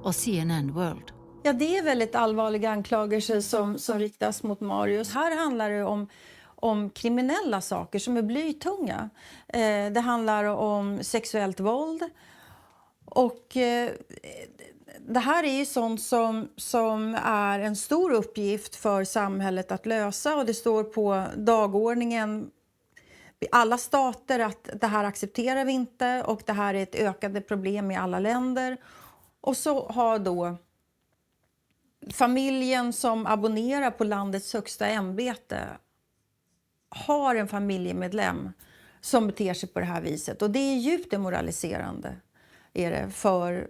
og CNN World. Ja, det är väldigt allvarliga anklagelser som riktas mot Marius. Här handlar det om kriminella saker som är blytunga. Det handlar om sexuellt våld. Och det här är ju sånt som är en stor uppgift för samhället att lösa. Och det står på dagordningen i alla stater att det här accepterar vi inte. Och det här är ett ökande problem i alla länder. Och så har då familjen som abonnerar på landets högsta ämbete har en familjemedlem som beter sig på det här viset. Och det är djupt demoraliserande är det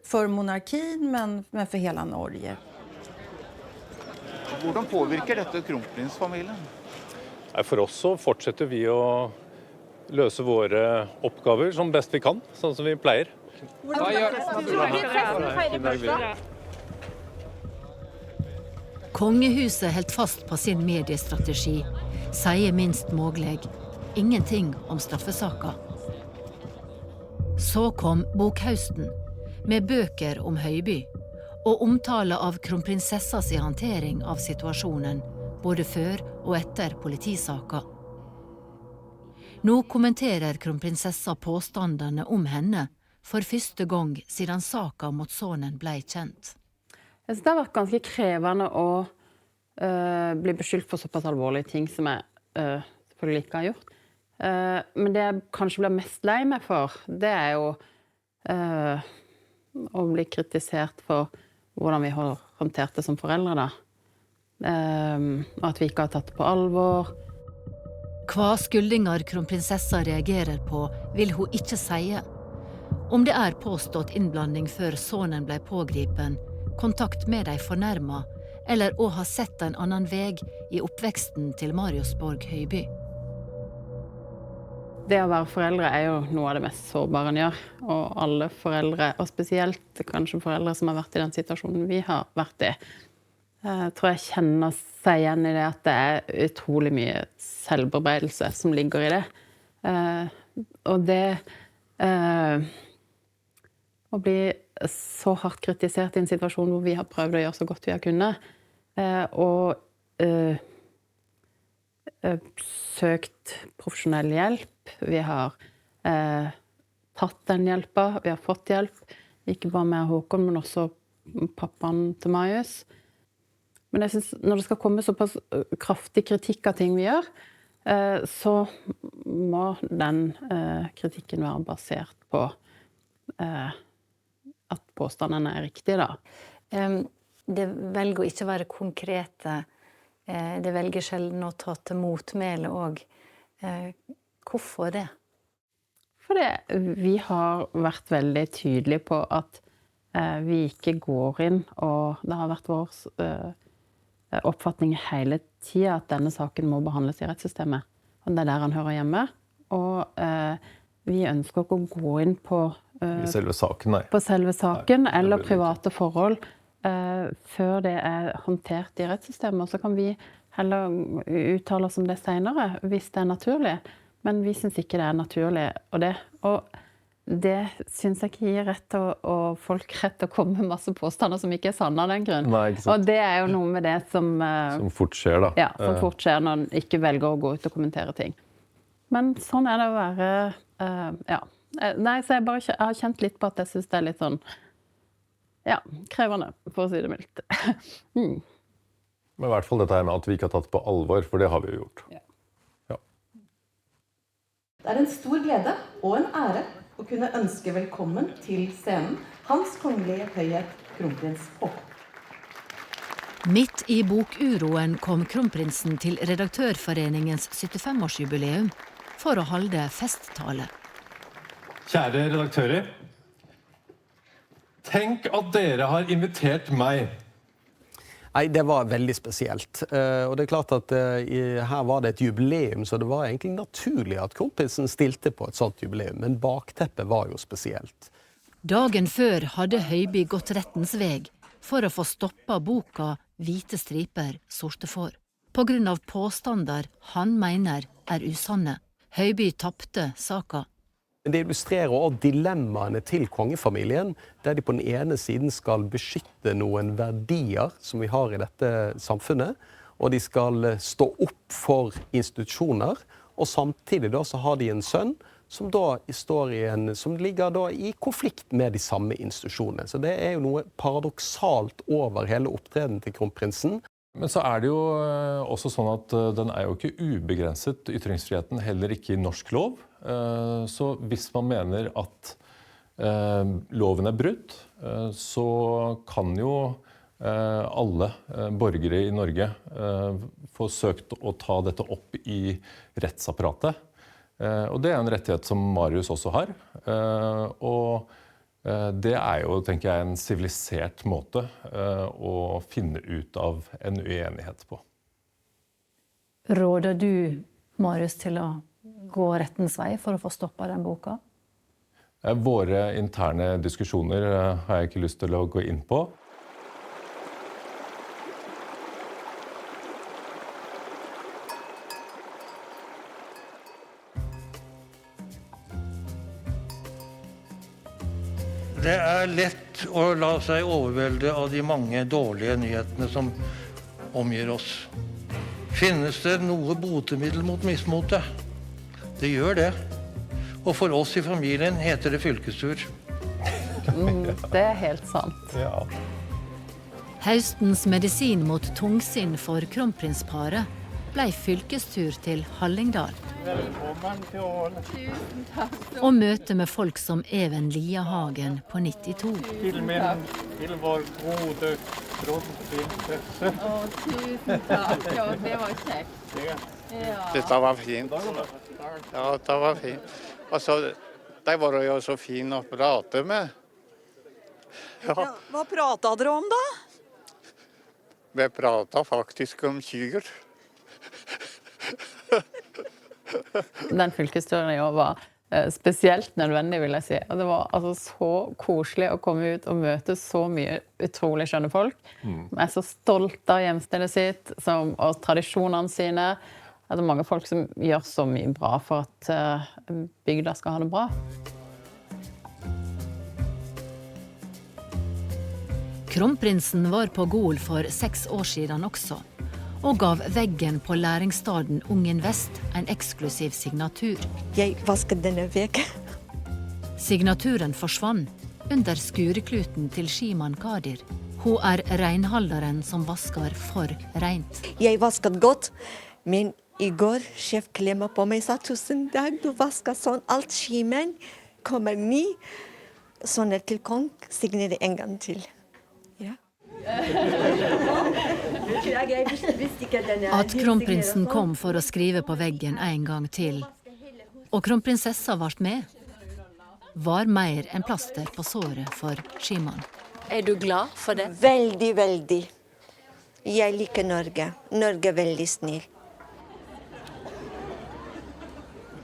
för monarkin men för hela Norge. Hvordan påvirker dette kronprinsfamilien? For oss så fortsetter vi å løse våre oppgaver som best vi kan, sånn som vi pleier. Kongehuset helt fast på sin mediestrategi, sier minst mulig ingenting om straffesaker. Så kom bokhausten, med bøker om Høiby, og omtale av kronprinsessas håndtering av situasjonen, både før og etter politisaker. Nå kommenterer kronprinsessa påstandene om henne for første gang siden saken mot sonen ble kjent. Jeg synes det har vært ganske krevende å bli beskyldt for såpass alvorlige ting som jeg selvfølgelig ikke har gjort. Men det jeg kanskje blir mest lei meg for, det er jo å bli kritisert for hvordan vi har håndtert det som foreldre da. Og at vi ikke har tatt det på alvor. Hva skyldninger kronprinsessa reagerer på, vil hun ikke si. Om det er påstått innblanding før sønnen ble pågripen, kontakt med de fornærma, eller å ha sett en annen veg i oppveksten til Marius Borg Høiby. Det å være foreldre er jo noe av det mest sårbare en gjør. Og alle foreldre, og spesielt kanskje foreldre som har vært i den situasjonen vi har vært i, tror jeg kjenner seg igjen i det at det er utrolig mye selvarbeidelse som ligger i det. Og det å bli så hardt kritisert i en situasjon hvor vi har prøvd å gjøre så godt vi har kunnet, og søkt profesjonell hjelp. Vi har tatt den hjelpa, vi har fått hjelp, ikke bare med Håkon, men også pappaen til Marius. Men jeg synes, når det skal komme såpass kraftig kritikk av ting vi gjør, så må den kritikken være basert på at påstandene er riktige, da. Det velger å ikke være konkrete. Det velger sjelden å ta til motmæle og hvorfor det? Fordi vi har vært veldig tydelige på at vi ikke går inn, og det har vært vår oppfatning hele tiden at denne saken må behandles i rettssystemet. Og det er der han hører hjemme. Og vi ønsker ikke å gå inn på I selve saken, nei. På selve saken, nei, eller private forhold, før det er håndtert i rettssystemet. Og så kan vi heller uttale oss om det senere, hvis det er naturlig. Men vi synes ikke det er naturlig. Og det synes jeg ikke gir rett og folk rett til å komme med masse påstander som ikke er sanne av den grunn. Nei, ikke sant. Og det er jo noe med det som fort skjer, da. Ja, som fort skjer når en ikke velger å gå ut og kommentere ting. Men sånn er det å være, ja. Nei, så jeg har kjent litt på at jeg synes det er litt sånn, ja, krevende, for å si det mildt. Men I hvert fall dette her med at vi ikke har tatt på alvor, for det har vi jo gjort. Ja. Det en stor glede og en ære å kunne ønske velkommen til scenen Hans Kongelige Høyhet Kronprins Haakon. Midt I bokuroen kom kronprinsen til Redaktørforeningens 75-årsjubileum for å holde festtale. Kjære redaktører, tenk at dere har invitert meg. Nei, det var veldig spesielt. Og det klart at her var det et jubileum, så det var egentlig naturlig at kronprinsen stilte på et sånt jubileum, men bakteppet var jo spesielt. Dagen før hadde Høiby gått rettens veg for å få stoppa boka Hvite striper, sorte får, på grunn av påstander han mener usanne. Høiby tappte saka. Det illustrerer også dilemmaene til kongefamilien, der de på den ene siden skal beskytte noen verdier som vi har I dette samfunnet, og de skal stå opp for institusjoner, og samtidig da så har de en sønn som da som ligger da I konflikt med de samme institusjonene. Så det jo noe paradoksalt over hele opptredenen til kronprinsen. Men så det jo også sånn at den jo ikke ubegrenset, ytringsfriheten heller ikke I norsk lov. Så hvis man mener at loven brutt, så kan jo alle borgere I Norge få søkt å ta dette opp I rettsapparatet. Og det en rettighet som Marius også har. Og det jo, tenker jeg, en sivilisert måte å finne ut av en uenighet på. Råder du Marius til å gå rettens vei for å få stoppet den boka? Våre interne diskusjoner har jeg ikke lyst til å gå inn på. Det lett å la seg overvelde av de mange dårlige nyhetene som omgir oss. Finnes det noe botemiddel mot mismotet? Det gjør det. Og for oss I familien heter det fylkestur. Det helt sant. Høstens medisin mot tungsinn for kronprinsparet ble fylkestur til Hallingdal. Velkommen til Åle. Tusen takk. Og møte med folk som Even Liahagen på 92. Til vår gode kronprinsesse. Tusen takk. Ja, det var kjekt. Ja. Dette var fint. Ja, det var fint. Altså, de var jo så fine å prate med. Ja. Ja, hva pratet dere om da? Vi pratet faktisk om kyr. Den fylkesturen i år var spesielt nødvendig, vil jeg si. Og det var altså så koselig å komme ut og møte så mye utrolig skjønne folk. Som er så stolte av hjemstedet sitt og tradisjonene sine. Det er mange folk som gjør så mye bra for at bygda skal ha det bra. Kronprinsen var på Gol for 6 år siden også, og gav veggen på læringsstaden Ungen Vest en eksklusiv signatur. Jeg vasket denne vekk. Signaturen forsvann under skurekluten til Shiman Kadir. Hun er reinhalderen som vasker for rent. Jeg vasket godt, men i går sjef klemmer på meg og sa tusen takk, du vasket sånn alt skimen. Kommer ny, sånn til kong, signer det en gang til. Ja. At kronprinsen kom for å skrive på veggen en gang til, og kronprinsessa ble med, var mer enn plaster på såret for Shiman. Er du glad for det? Veldig, veldig. Jeg liker Norge. Norge er veldig snill.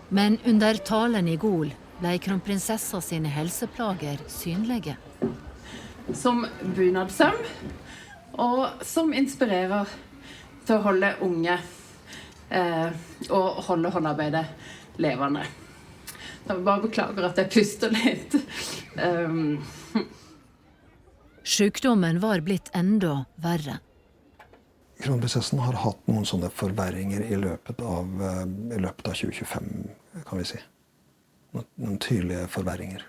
Men under talen i Gol ble kronprinsessa sine helseplager synlige. Som bunadsøm, og som inspirerer til å holde unge og holde håndarbeidet levende. Jeg bare beklager at jeg puster litt. Sykdommen var blitt enda verre. Kronprinsessen har hatt noen sånne forverringer i løpet av 2025, kan vi si. Noen tydelige forverringer.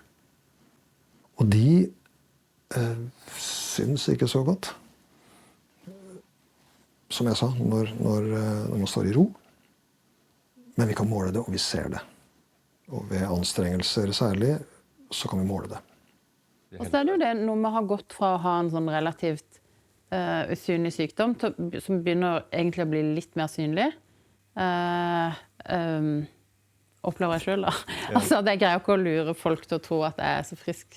Og de syns ikke så godt. Som jeg sa, når man står i ro. Men vi kan måle det, og vi ser det. Og ved anstrengelser særlig, så kan vi måle det. Og så er det jo det når vi har gått fra å ha en sånn relativt usynlig sykdom, som begynner egentlig å bli litt mer synlig. Opplever jeg selv da. Ja. Altså, det greier ikke å lure folk til å tro at jeg er så frisk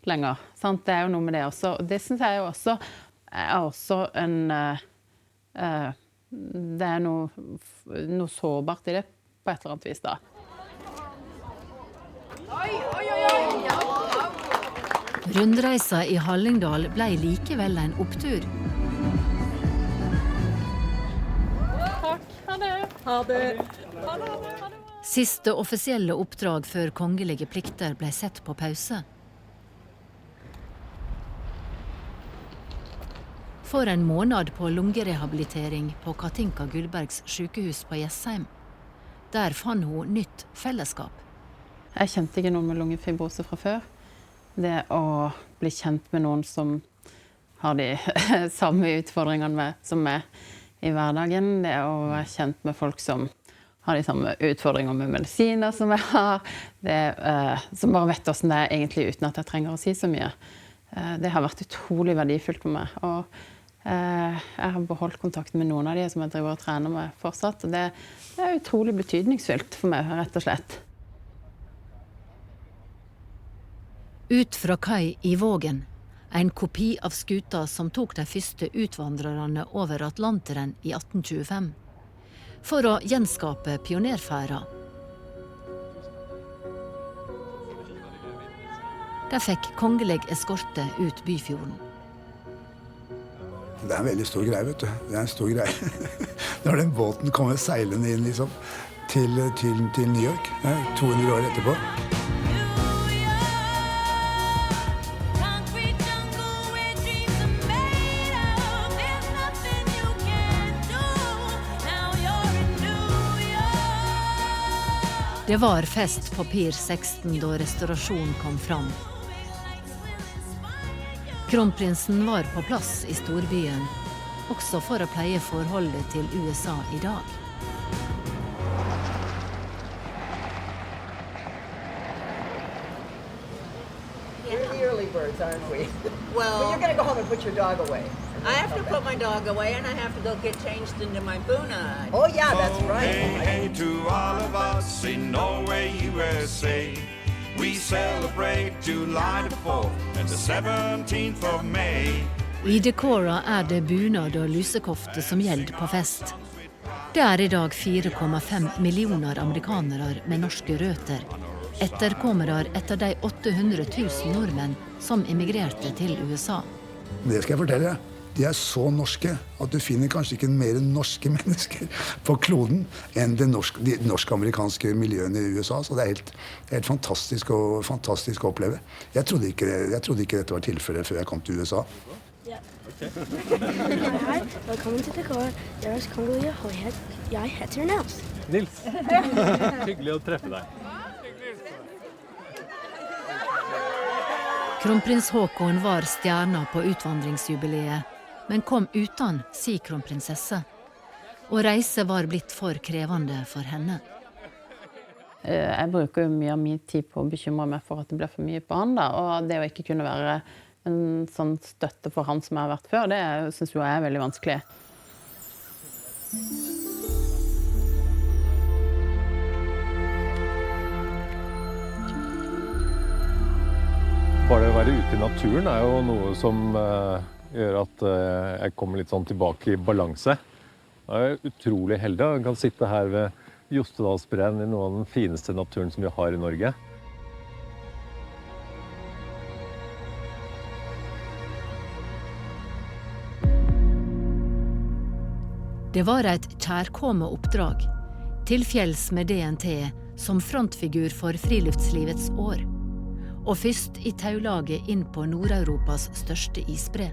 lenger. Sant? Det er jo noe med det også. Og det synes jeg jo også en... det er noe sårbart i det, på et eller annet vis da. Rundreisa i Hallingdal ble likevel en opptur. Takk, ha det. Ha det. Siste offisielle oppdrag før kongelige plikter ble sett på pause. For en måned på lungerehabilitering på Katinka Gullbergs sykehus på Jessheim. Der fann hun nytt fellesskap. Jeg kjente ikke noen med lungefibrose fra før. Det å bli kjent med noen som har de samme utfordringene som meg i hverdagen. Det å være kjent med folk som har de samme utfordringer med medisiner som jeg har. Som bare vet hvordan det er egentlig uten at jeg trenger å si så mye. Det har vært utrolig verdifullt for meg. Og jeg har beholdt kontakten med noen av de som jeg driver og trener med fortsatt. Og det er utrolig betydningsfullt for meg, rett og slett. Ut fra kai i Vågen, en kopi av skuta som tok de første utvandrerne over Atlanteren i 1825, for å gjenskape pionerfæra. De fikk kongelig eskorte ut Byfjorden. Det er en veldig stor greie, vet du. Det er en stor greie. Når den båten kommer seilende inn liksom, til New York, 200 år etterpå. Det var fest på Pier 16 da restaurasjonen kom fram. Kronprinsen var på plass i storbyen, også for å pleie forholdet til USA i dag. We're early birds, aren't we? Well- But you're going to go home and put your dog away. I have to put my dog away and I have to go get changed into my Buna. Oh, yeah, that's right. Hey to all of us in Norway, USA. We celebrate July the 4th and the 17th of May. I Decora det bunad og lusekofte som gjelder på fest. Det I dag 4,5 millioner amerikanere med norske røtter. Etterkommere etter de 800 000 nordmenn som emigrerte til USA. Det skal jeg fortelle. De så norske at du finner kanskje ikke mer norske mennesker på kloden enn de norsk-amerikanske miljøene I USA. Så det helt fantastisk å oppleve. Jeg trodde ikke dette var tilfellet før jeg kom til USA. Hei, velkommen til Decora. Deres kongelige høyhet. Jeg heter Nils. Nils, hyggelig å treffe deg. Kronprins Håkon var stjerna på utvandringsjubileet, men kom uten si kronprinsesse. Og reise var blitt for krevende for henne. Jeg bruker jo mye av min tid på å bekymre meg for at det blir for mye på han da, og det å ikke kunne være en sånn støtte for han som jeg har vært før, det synes jo jeg veldig vanskelig. Bare det å være ute I naturen jo noe som gjør at jeg kommer litt sånn tilbake I balanse. Jeg utrolig heldig. Jeg kan sitte her ved Jostedalsbreen I noe av den fineste naturen som vi har I Norge. Det var et kjærkommet oppdrag. Til fjells med DNT som frontfigur for friluftslivets år. Og først I taulaget inn på Nord-Europas største isbre.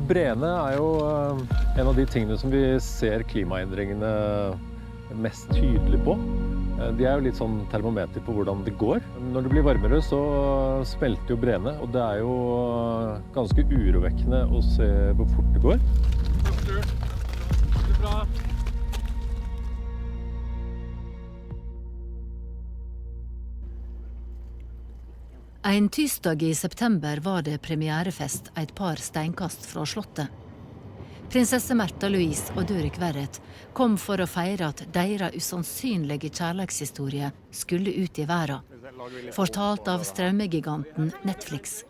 Breene jo en av de tingene som vi ser klimaendringene mest tydelig på. De jo litt sånn termometer på hvordan det går. Når det blir varmere så smelter jo breene, og det jo ganske urovekkende å se hvor fort det går. Bra. En tirsdag I september var det premierefest et par steinkast fra slottet. Prinsesse Märtha Louise og Dørik Verret kom for å feire at deres usannsynlige kjærlighetshistorie skulle ut I verden, fortalt av strømmegiganten Netflix.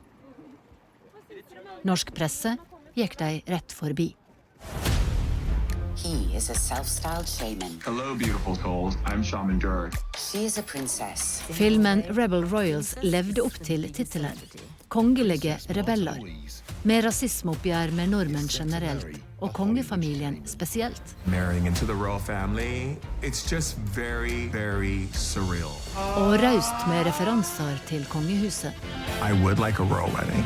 Norsk presse gikk de rett forbi. He is a self-styled shaman. Hello, beautiful soul. I'm Shaman Durek. She is a princess. Filmen Rebel Royals levde opp til titelen Kongelige rebeller, med rasismeoppgjør med nordmenn generelt og kongefamilien spesielt. Marrying into the royal family, it's just very, very surreal. Og raust med referanser til kongehuset. I would like a royal wedding.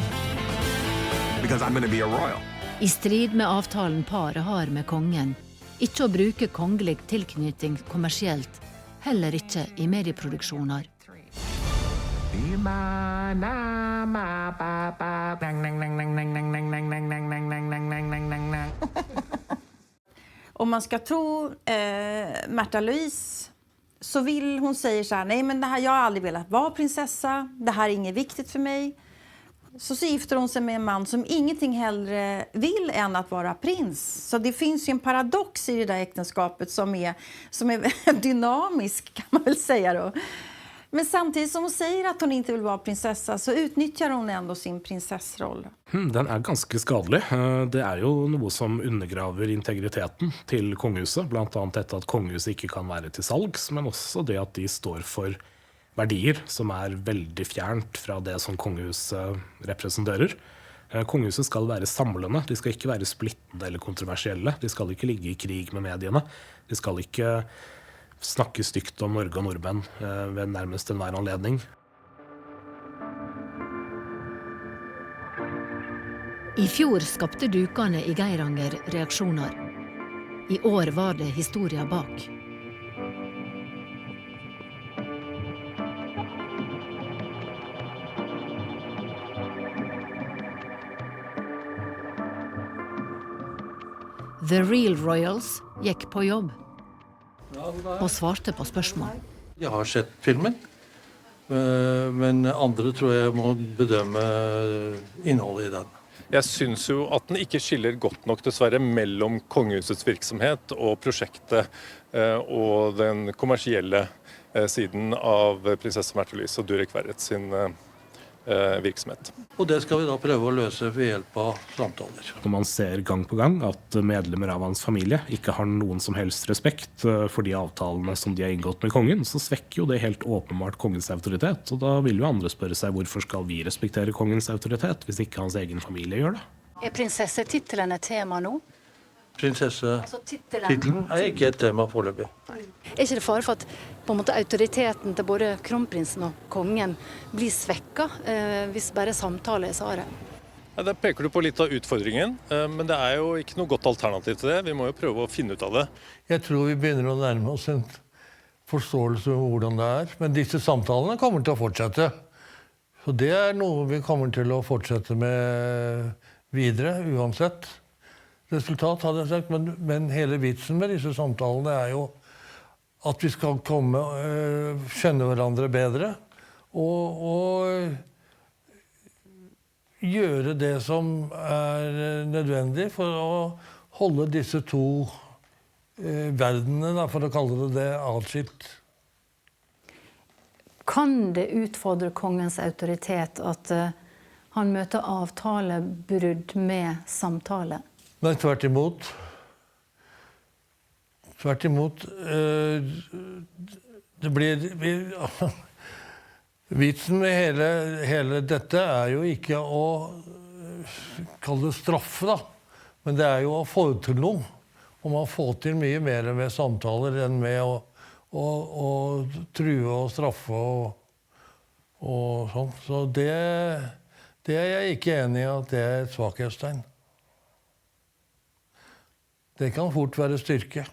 Because I'm going to be a royal. I strid med avtalen paret har med kongen, ikke å bruke kongelig tilknytning kommersielt, heller ikke I medieproduksjoner. Om man ska tro Märtha Louise så vill hon säger så här, nej men det här, jag har aldrig velat vara prinsessa, det här är inget viktigt för mig. Så gifter hon sig med en man som ingenting hellre vill än att vara prins. Så det finns ju en paradox I det där äktenskapet som är dynamisk kan man väl säga då. Men samtidigt som hon säger att hon inte vill vara prinsessa så utnyttjar hon ändå sin prinsessroll. Den ganske skadelig. Det jo noe som undergraver integriteten til kongehuset, blant annet dette at kongehuset ikke kan være til salgs, men også det at de står for verdier som veldig fjernt fra det som kongehuset representerer. Kongehuset skal være samlende, de skal ikke være splittende eller kontroversielle, de skal ikke ligge I krig med mediene, de skal ikke snakke stygt om Norge og nordmenn ved nærmest enhver anledning. I fjor skapte dukene I Geiranger reaksjoner. I år var det historia bak. The Real Royals gikk på jobb og svarte på spørsmål. Jeg har sett filmen, men andre tror jeg må bedømme innholdet i den. Jeg synes jo at den ikke skiller godt nok dessverre mellom kongehusets virksomhet og prosjektet og den kommersielle siden av prinsesse Märtha Louise og Durek Verrett sin virksomhet. Og det skal vi da prøve å løse ved hjelp av samtaler. Når man ser gang på gang at medlemmer av hans familie ikke har noen som helst respekt for de avtalene som de har inngått med kongen, så svekker jo det helt åpenbart kongens autoritet. Og da vil jo andre spørre seg hvorfor skal vi respektere kongens autoritet hvis ikke hans egen familie gjør det. Er prinsessetittelen et tema nå? Prinsessetittelen er ikke et tema foreløpig. Er ikke det fare for at på en måte autoriteten til både kronprinsen og kongen blir svekket hvis bare samtale er svaret? Ja, der peker du på litt av utfordringen, men det er jo ikke noe godt alternativ til det. Vi må jo prøve å finne ut av det. Jeg tror vi begynner å nærme oss en forståelse av hvordan det er, men disse samtalene kommer til å fortsette. Så det er noe vi kommer til å fortsette med videre, uansett resultat, hadde jeg sagt, men hele vitsen med disse samtalene er jo at vi skal skjønne hverandre bedre og gjøre det som er nødvendig for å holde disse to verdenene, for å kalle det, atskilt. Kan det utfordre kongens autoritet at han møter avtalebrudd med samtale? Nei, tvert imot. Tvert imot. Det blir... Vitsen med hele dette er jo ikke å kalle det straffe, da. Men det er jo å få til noe. Og man får til mye mer med samtaler enn med å true og straffe og sånn. Så det er jeg ikke enig i at det er et svakhetstegn. Det kan fort være styrke.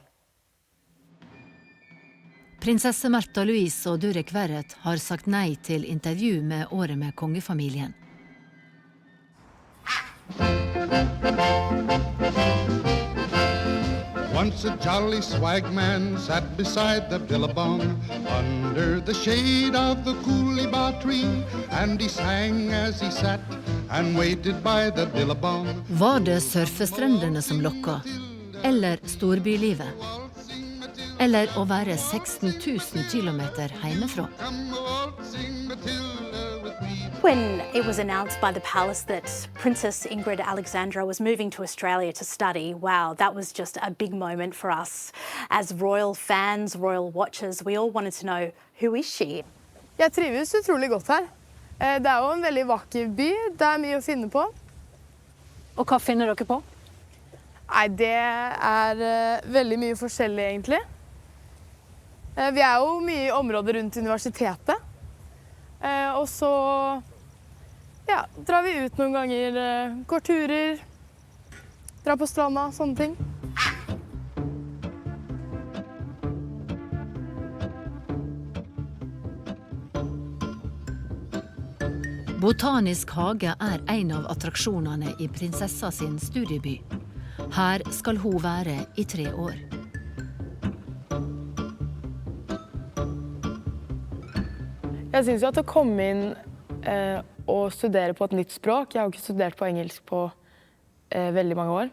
Prinsesse Märtha Louise og Durek Verrett har sagt nei til intervju med Året med kongefamilien. Once a jolly swagman sat beside the billabong under the shade of the coolibah tree, and he sang as he sat and waited by the billabong. Var det surfestrendene som lokka? Eller storbylivet? Eller å være 16 000 kilometer hjemmefra? When it was announced by the palace that Princess Ingrid Alexandra was moving to Australia to study, wow, that was just a big moment for us. As royal fans, royal watchers, we all wanted to know, who is she? Jeg trives utrolig godt her. Det er jo en veldig vakker by, det er mye å finne på. Og hva finner dere på? Nei, det er veldig mye forskjellig egentlig. Vi er jo mye i området rundt universitetet. Og så drar vi ut noen ganger, går turer, drar på stranda, sånne ting. Botanisk hage er en av attraksjonene i prinsessa sin studieby. Her skal hun være i 3 år. Jeg synes jo at å komme inn og studere på et nytt språk, jeg har jo ikke studert på engelsk på veldig mange år,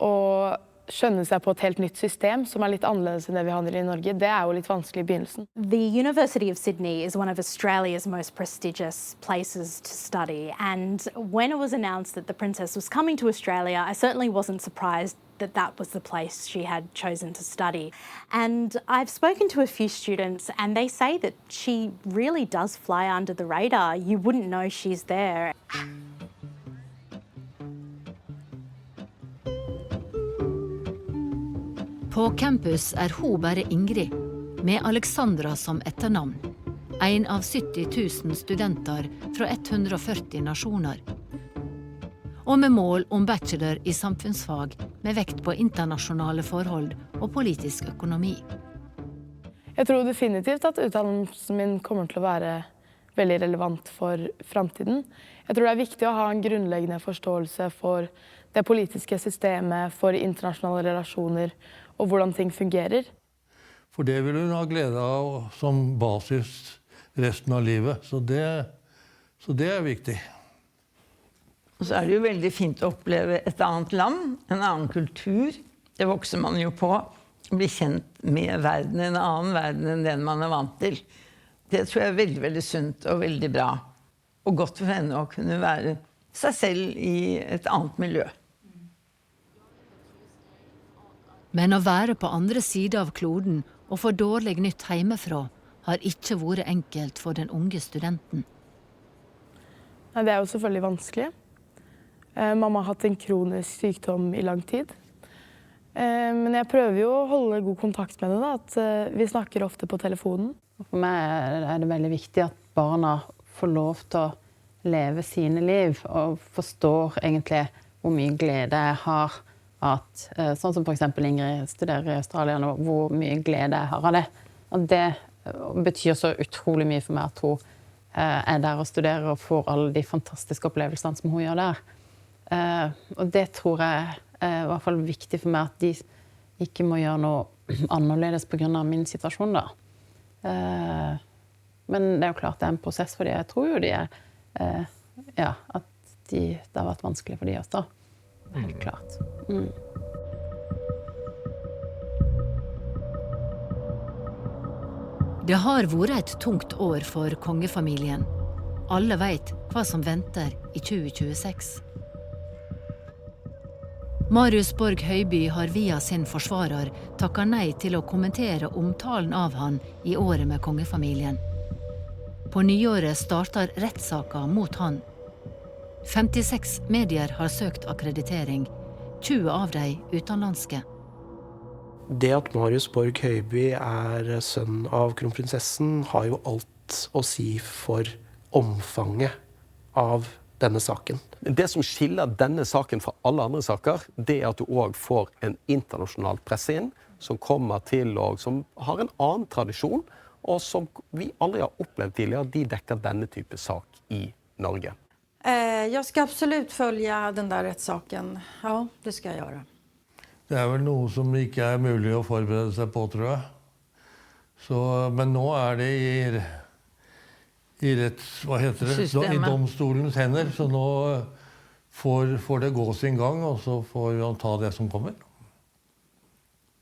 og skjønne seg på et helt nytt system som er litt annerledes enn det vi har i Norge, det er jo litt vanskelig i begynnelsen. The University of Sydney is one of Australia's most prestigious places to study, and when it was announced that the princess was coming to Australia, I certainly wasn't surprised that that was the place she had chosen to study. And I've spoken to a few students and they say that she really does fly under the radar. You wouldn't know she's there. På campus er hun bare Ingrid, med Alexandra som etternavn. En av 70 000 studenter fra 140 nasjoner. Og med mål om bachelor i samfunnsfag med vekt på internasjonale forhold og politisk økonomi. Jeg tror definitivt at utdannelsen min kommer til å være veldig relevant for fremtiden. Jeg tror det er viktig å ha en grunnleggende forståelse for det politiske systemet, for internasjonale relasjoner og hvordan ting fungerer. For det vil hun ha glede av som basis resten av livet. Så det er viktig. Og så er det jo veldig fint å oppleve et annet land, en annen kultur. Det vokser man jo på. Bli kjent med verden, en annen verden enn den man er vant til. Det tror jeg er veldig, veldig sunt og veldig bra. Og godt for henne å kunne være seg selv i et annet miljø. Men å være på andre siden av kloden og få dårlig nytt hjemmefra har ikke vært enkelt for den unge studenten. Nei, det er jo selvfølgelig vanskelig. Mamma har hatt en kronisk sykdom i lang tid. Men jeg prøver jo å holde god kontakt med henne, at vi snakker ofte på telefonen. For meg er det veldig viktig at barna får lov til å leve sine liv og forstår egentlig hvor mye glede jeg har at, sånn som for eksempel Ingrid studerer i Australia nå, hvor mye glede jeg har av det. Og det betyr så utrolig mye for meg at hun er der og studerer og får alle de fantastiske opplevelsene som hun gjør der. Og det tror jeg er i hvert fall viktig for meg, at de ikke må gjøre noe annerledes på grunn av min situasjon da. Men det er jo klart det er en prosess for de. Jeg tror jo at det har vært vanskelig for de også. Helt klart. Det har vært et tungt år for kongefamilien. Alle vet hva som venter i 2026. Marius Borg Høiby har via sin forsvarer takket nei til å kommentere omtalen av han i året med kongefamilien. På nyåret starter rettssaker mot han. 56 medier har søkt akkreditering, 20 av dem utenlandske. Det at Marius Borg Høiby er sønn av kronprinsessen har jo alt å si for omfanget av denne saken. Det som skiller denne saken fra alle andre saker, det er at du også får en internasjonal presse inn, som kommer til og som har en annen tradisjon, og som vi aldri har opplevd tidligere, de dekker denne type sak i Norge. Jag ska absolut följa den där rättssaken. Ja, det ska jag göra. Det er vel noe som ikke er mulig å forberede seg på, tror jeg. Men nå er det i domstolens hender, så nå får det gå sin gang, og så får han ta det som kommer.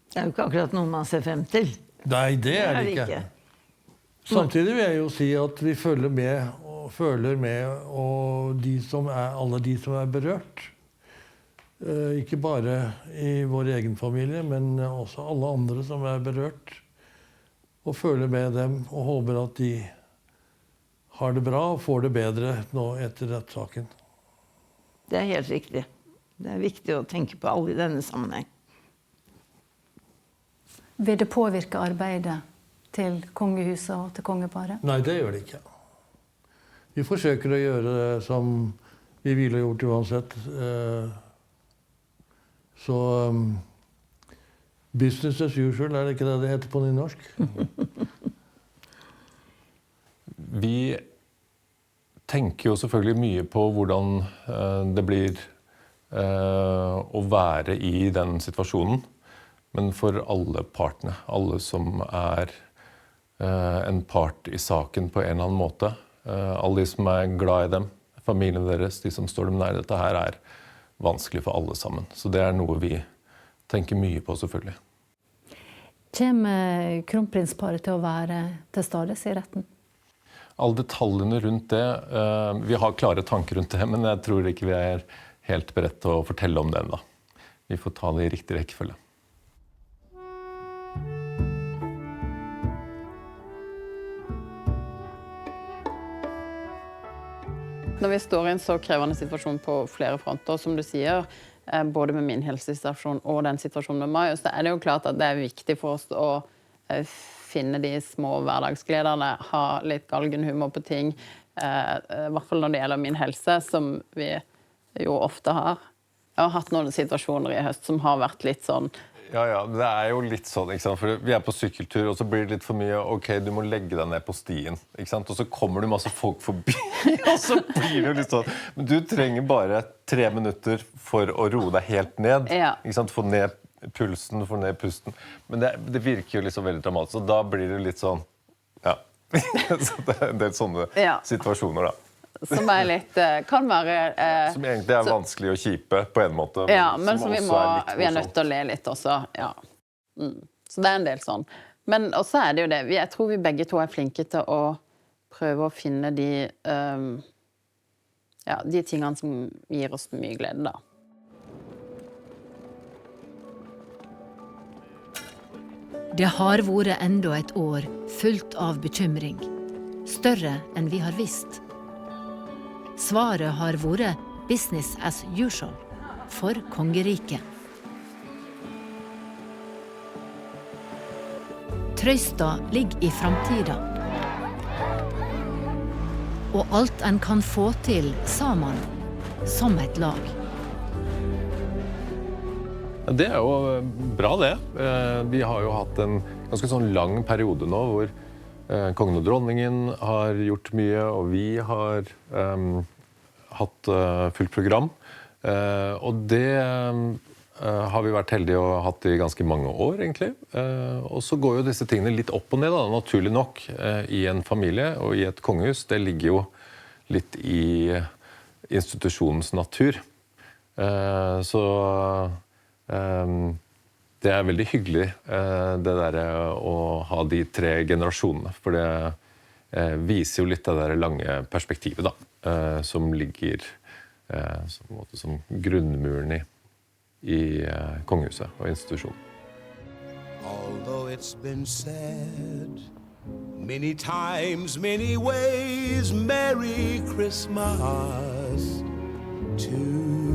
Det er jo ikke akkurat noe man ser frem til. Nei, det er det ikke. Samtidig vil jeg jo si at vi følger med, og alle de som er berørt. Ikke bare i vår egen familie, men også alle andre som er berørt. Og følger med dem og håper at de har det bra og får det bedre nå etter rettssaken. Det er helt riktig. Det er viktig å tenke på alle i denne sammenheng. Vil det påvirke arbeidet til kongehuset og til kongeparet? Nei, det gjør det ikke. Vi forsøker å gjøre det som vi ville gjort uansett. Så business as usual, er det ikke det heter på nynorsk? Vi tenker jo selvfølgelig mye på hvordan det blir å være i den situasjonen. Men for alle partene, alle som er en part i saken på en eller annen måte, alle de som er glad i dem, familien deres, de som står dem nær, dette her er vanskelig for alle sammen. Så det er noe vi tenker mye på, selvfølgelig. Kommer kronprinsparet til å være til stede i retten? Alle detaljene rundt det, vi har klare tanker rundt det, men jeg tror ikke vi er helt beredt til å fortelle om det enda. Vi får ta det i riktig rekkefølge. Når vi står i en så krevende situasjon på flere fronter, som du sier, både med min helsesituasjon og den situasjonen med Marius, så er det jo klart at det er viktig for oss å finne de små hverdagsglederne, ha litt galgenhumor på ting, i hvert fall når det gjelder min helse, som vi jo ofte har. Jeg har hatt noen situasjoner i høst som har vært litt sånn Ja, det jo litt sånn, ikke sant? For vi på sykkeltur, og så blir det litt for mye, ok, du må legge deg ned på stien, ikke sant? Og så kommer det masse folk forbi, og så blir det jo litt sånn, men du trenger bare 3 minutter for å roe deg helt ned, ikke sant? Få ned pulsen, få ned pusten, men det virker jo liksom veldig dramatisk, og da blir det litt sånn, ja, så det en del sånne situasjoner da. Som litt, kan være... som egentlig vanskelig og kjipe på en måte. Ja, men som vi er nødt til å le litt også, ja. Så det en del sånn. Men også det jo det, jeg tror vi begge to flinke til å prøve å finne de tingene som gir oss mye glede da. Det har vært enda et år fullt av bekymring. Større enn vi har visst. Svaret har vært business as usual for kongeriket. Trøsta ligger i framtida. Og alt en kan få til sammen, som et lag. Det jo bra det. Vi har jo hatt en ganske sånn lang periode nå, hvor kongen og dronningen har gjort mye, og vi har hatt fullt program. Og det har vi vært heldige å ha hatt i ganske mange år, egentlig. Og så går jo disse tingene litt opp og ned, da, naturlig nok, i en familie og i et kongehus. Det ligger jo litt i institusjonens natur. Så det veldig hyggelig, det der å ha de 3 generasjonene, for det viser jo litt det der lange perspektivet da, som ligger som grunnmuren i kongehuset og institusjonen. Although it's been said many times, many ways, Merry Christmas to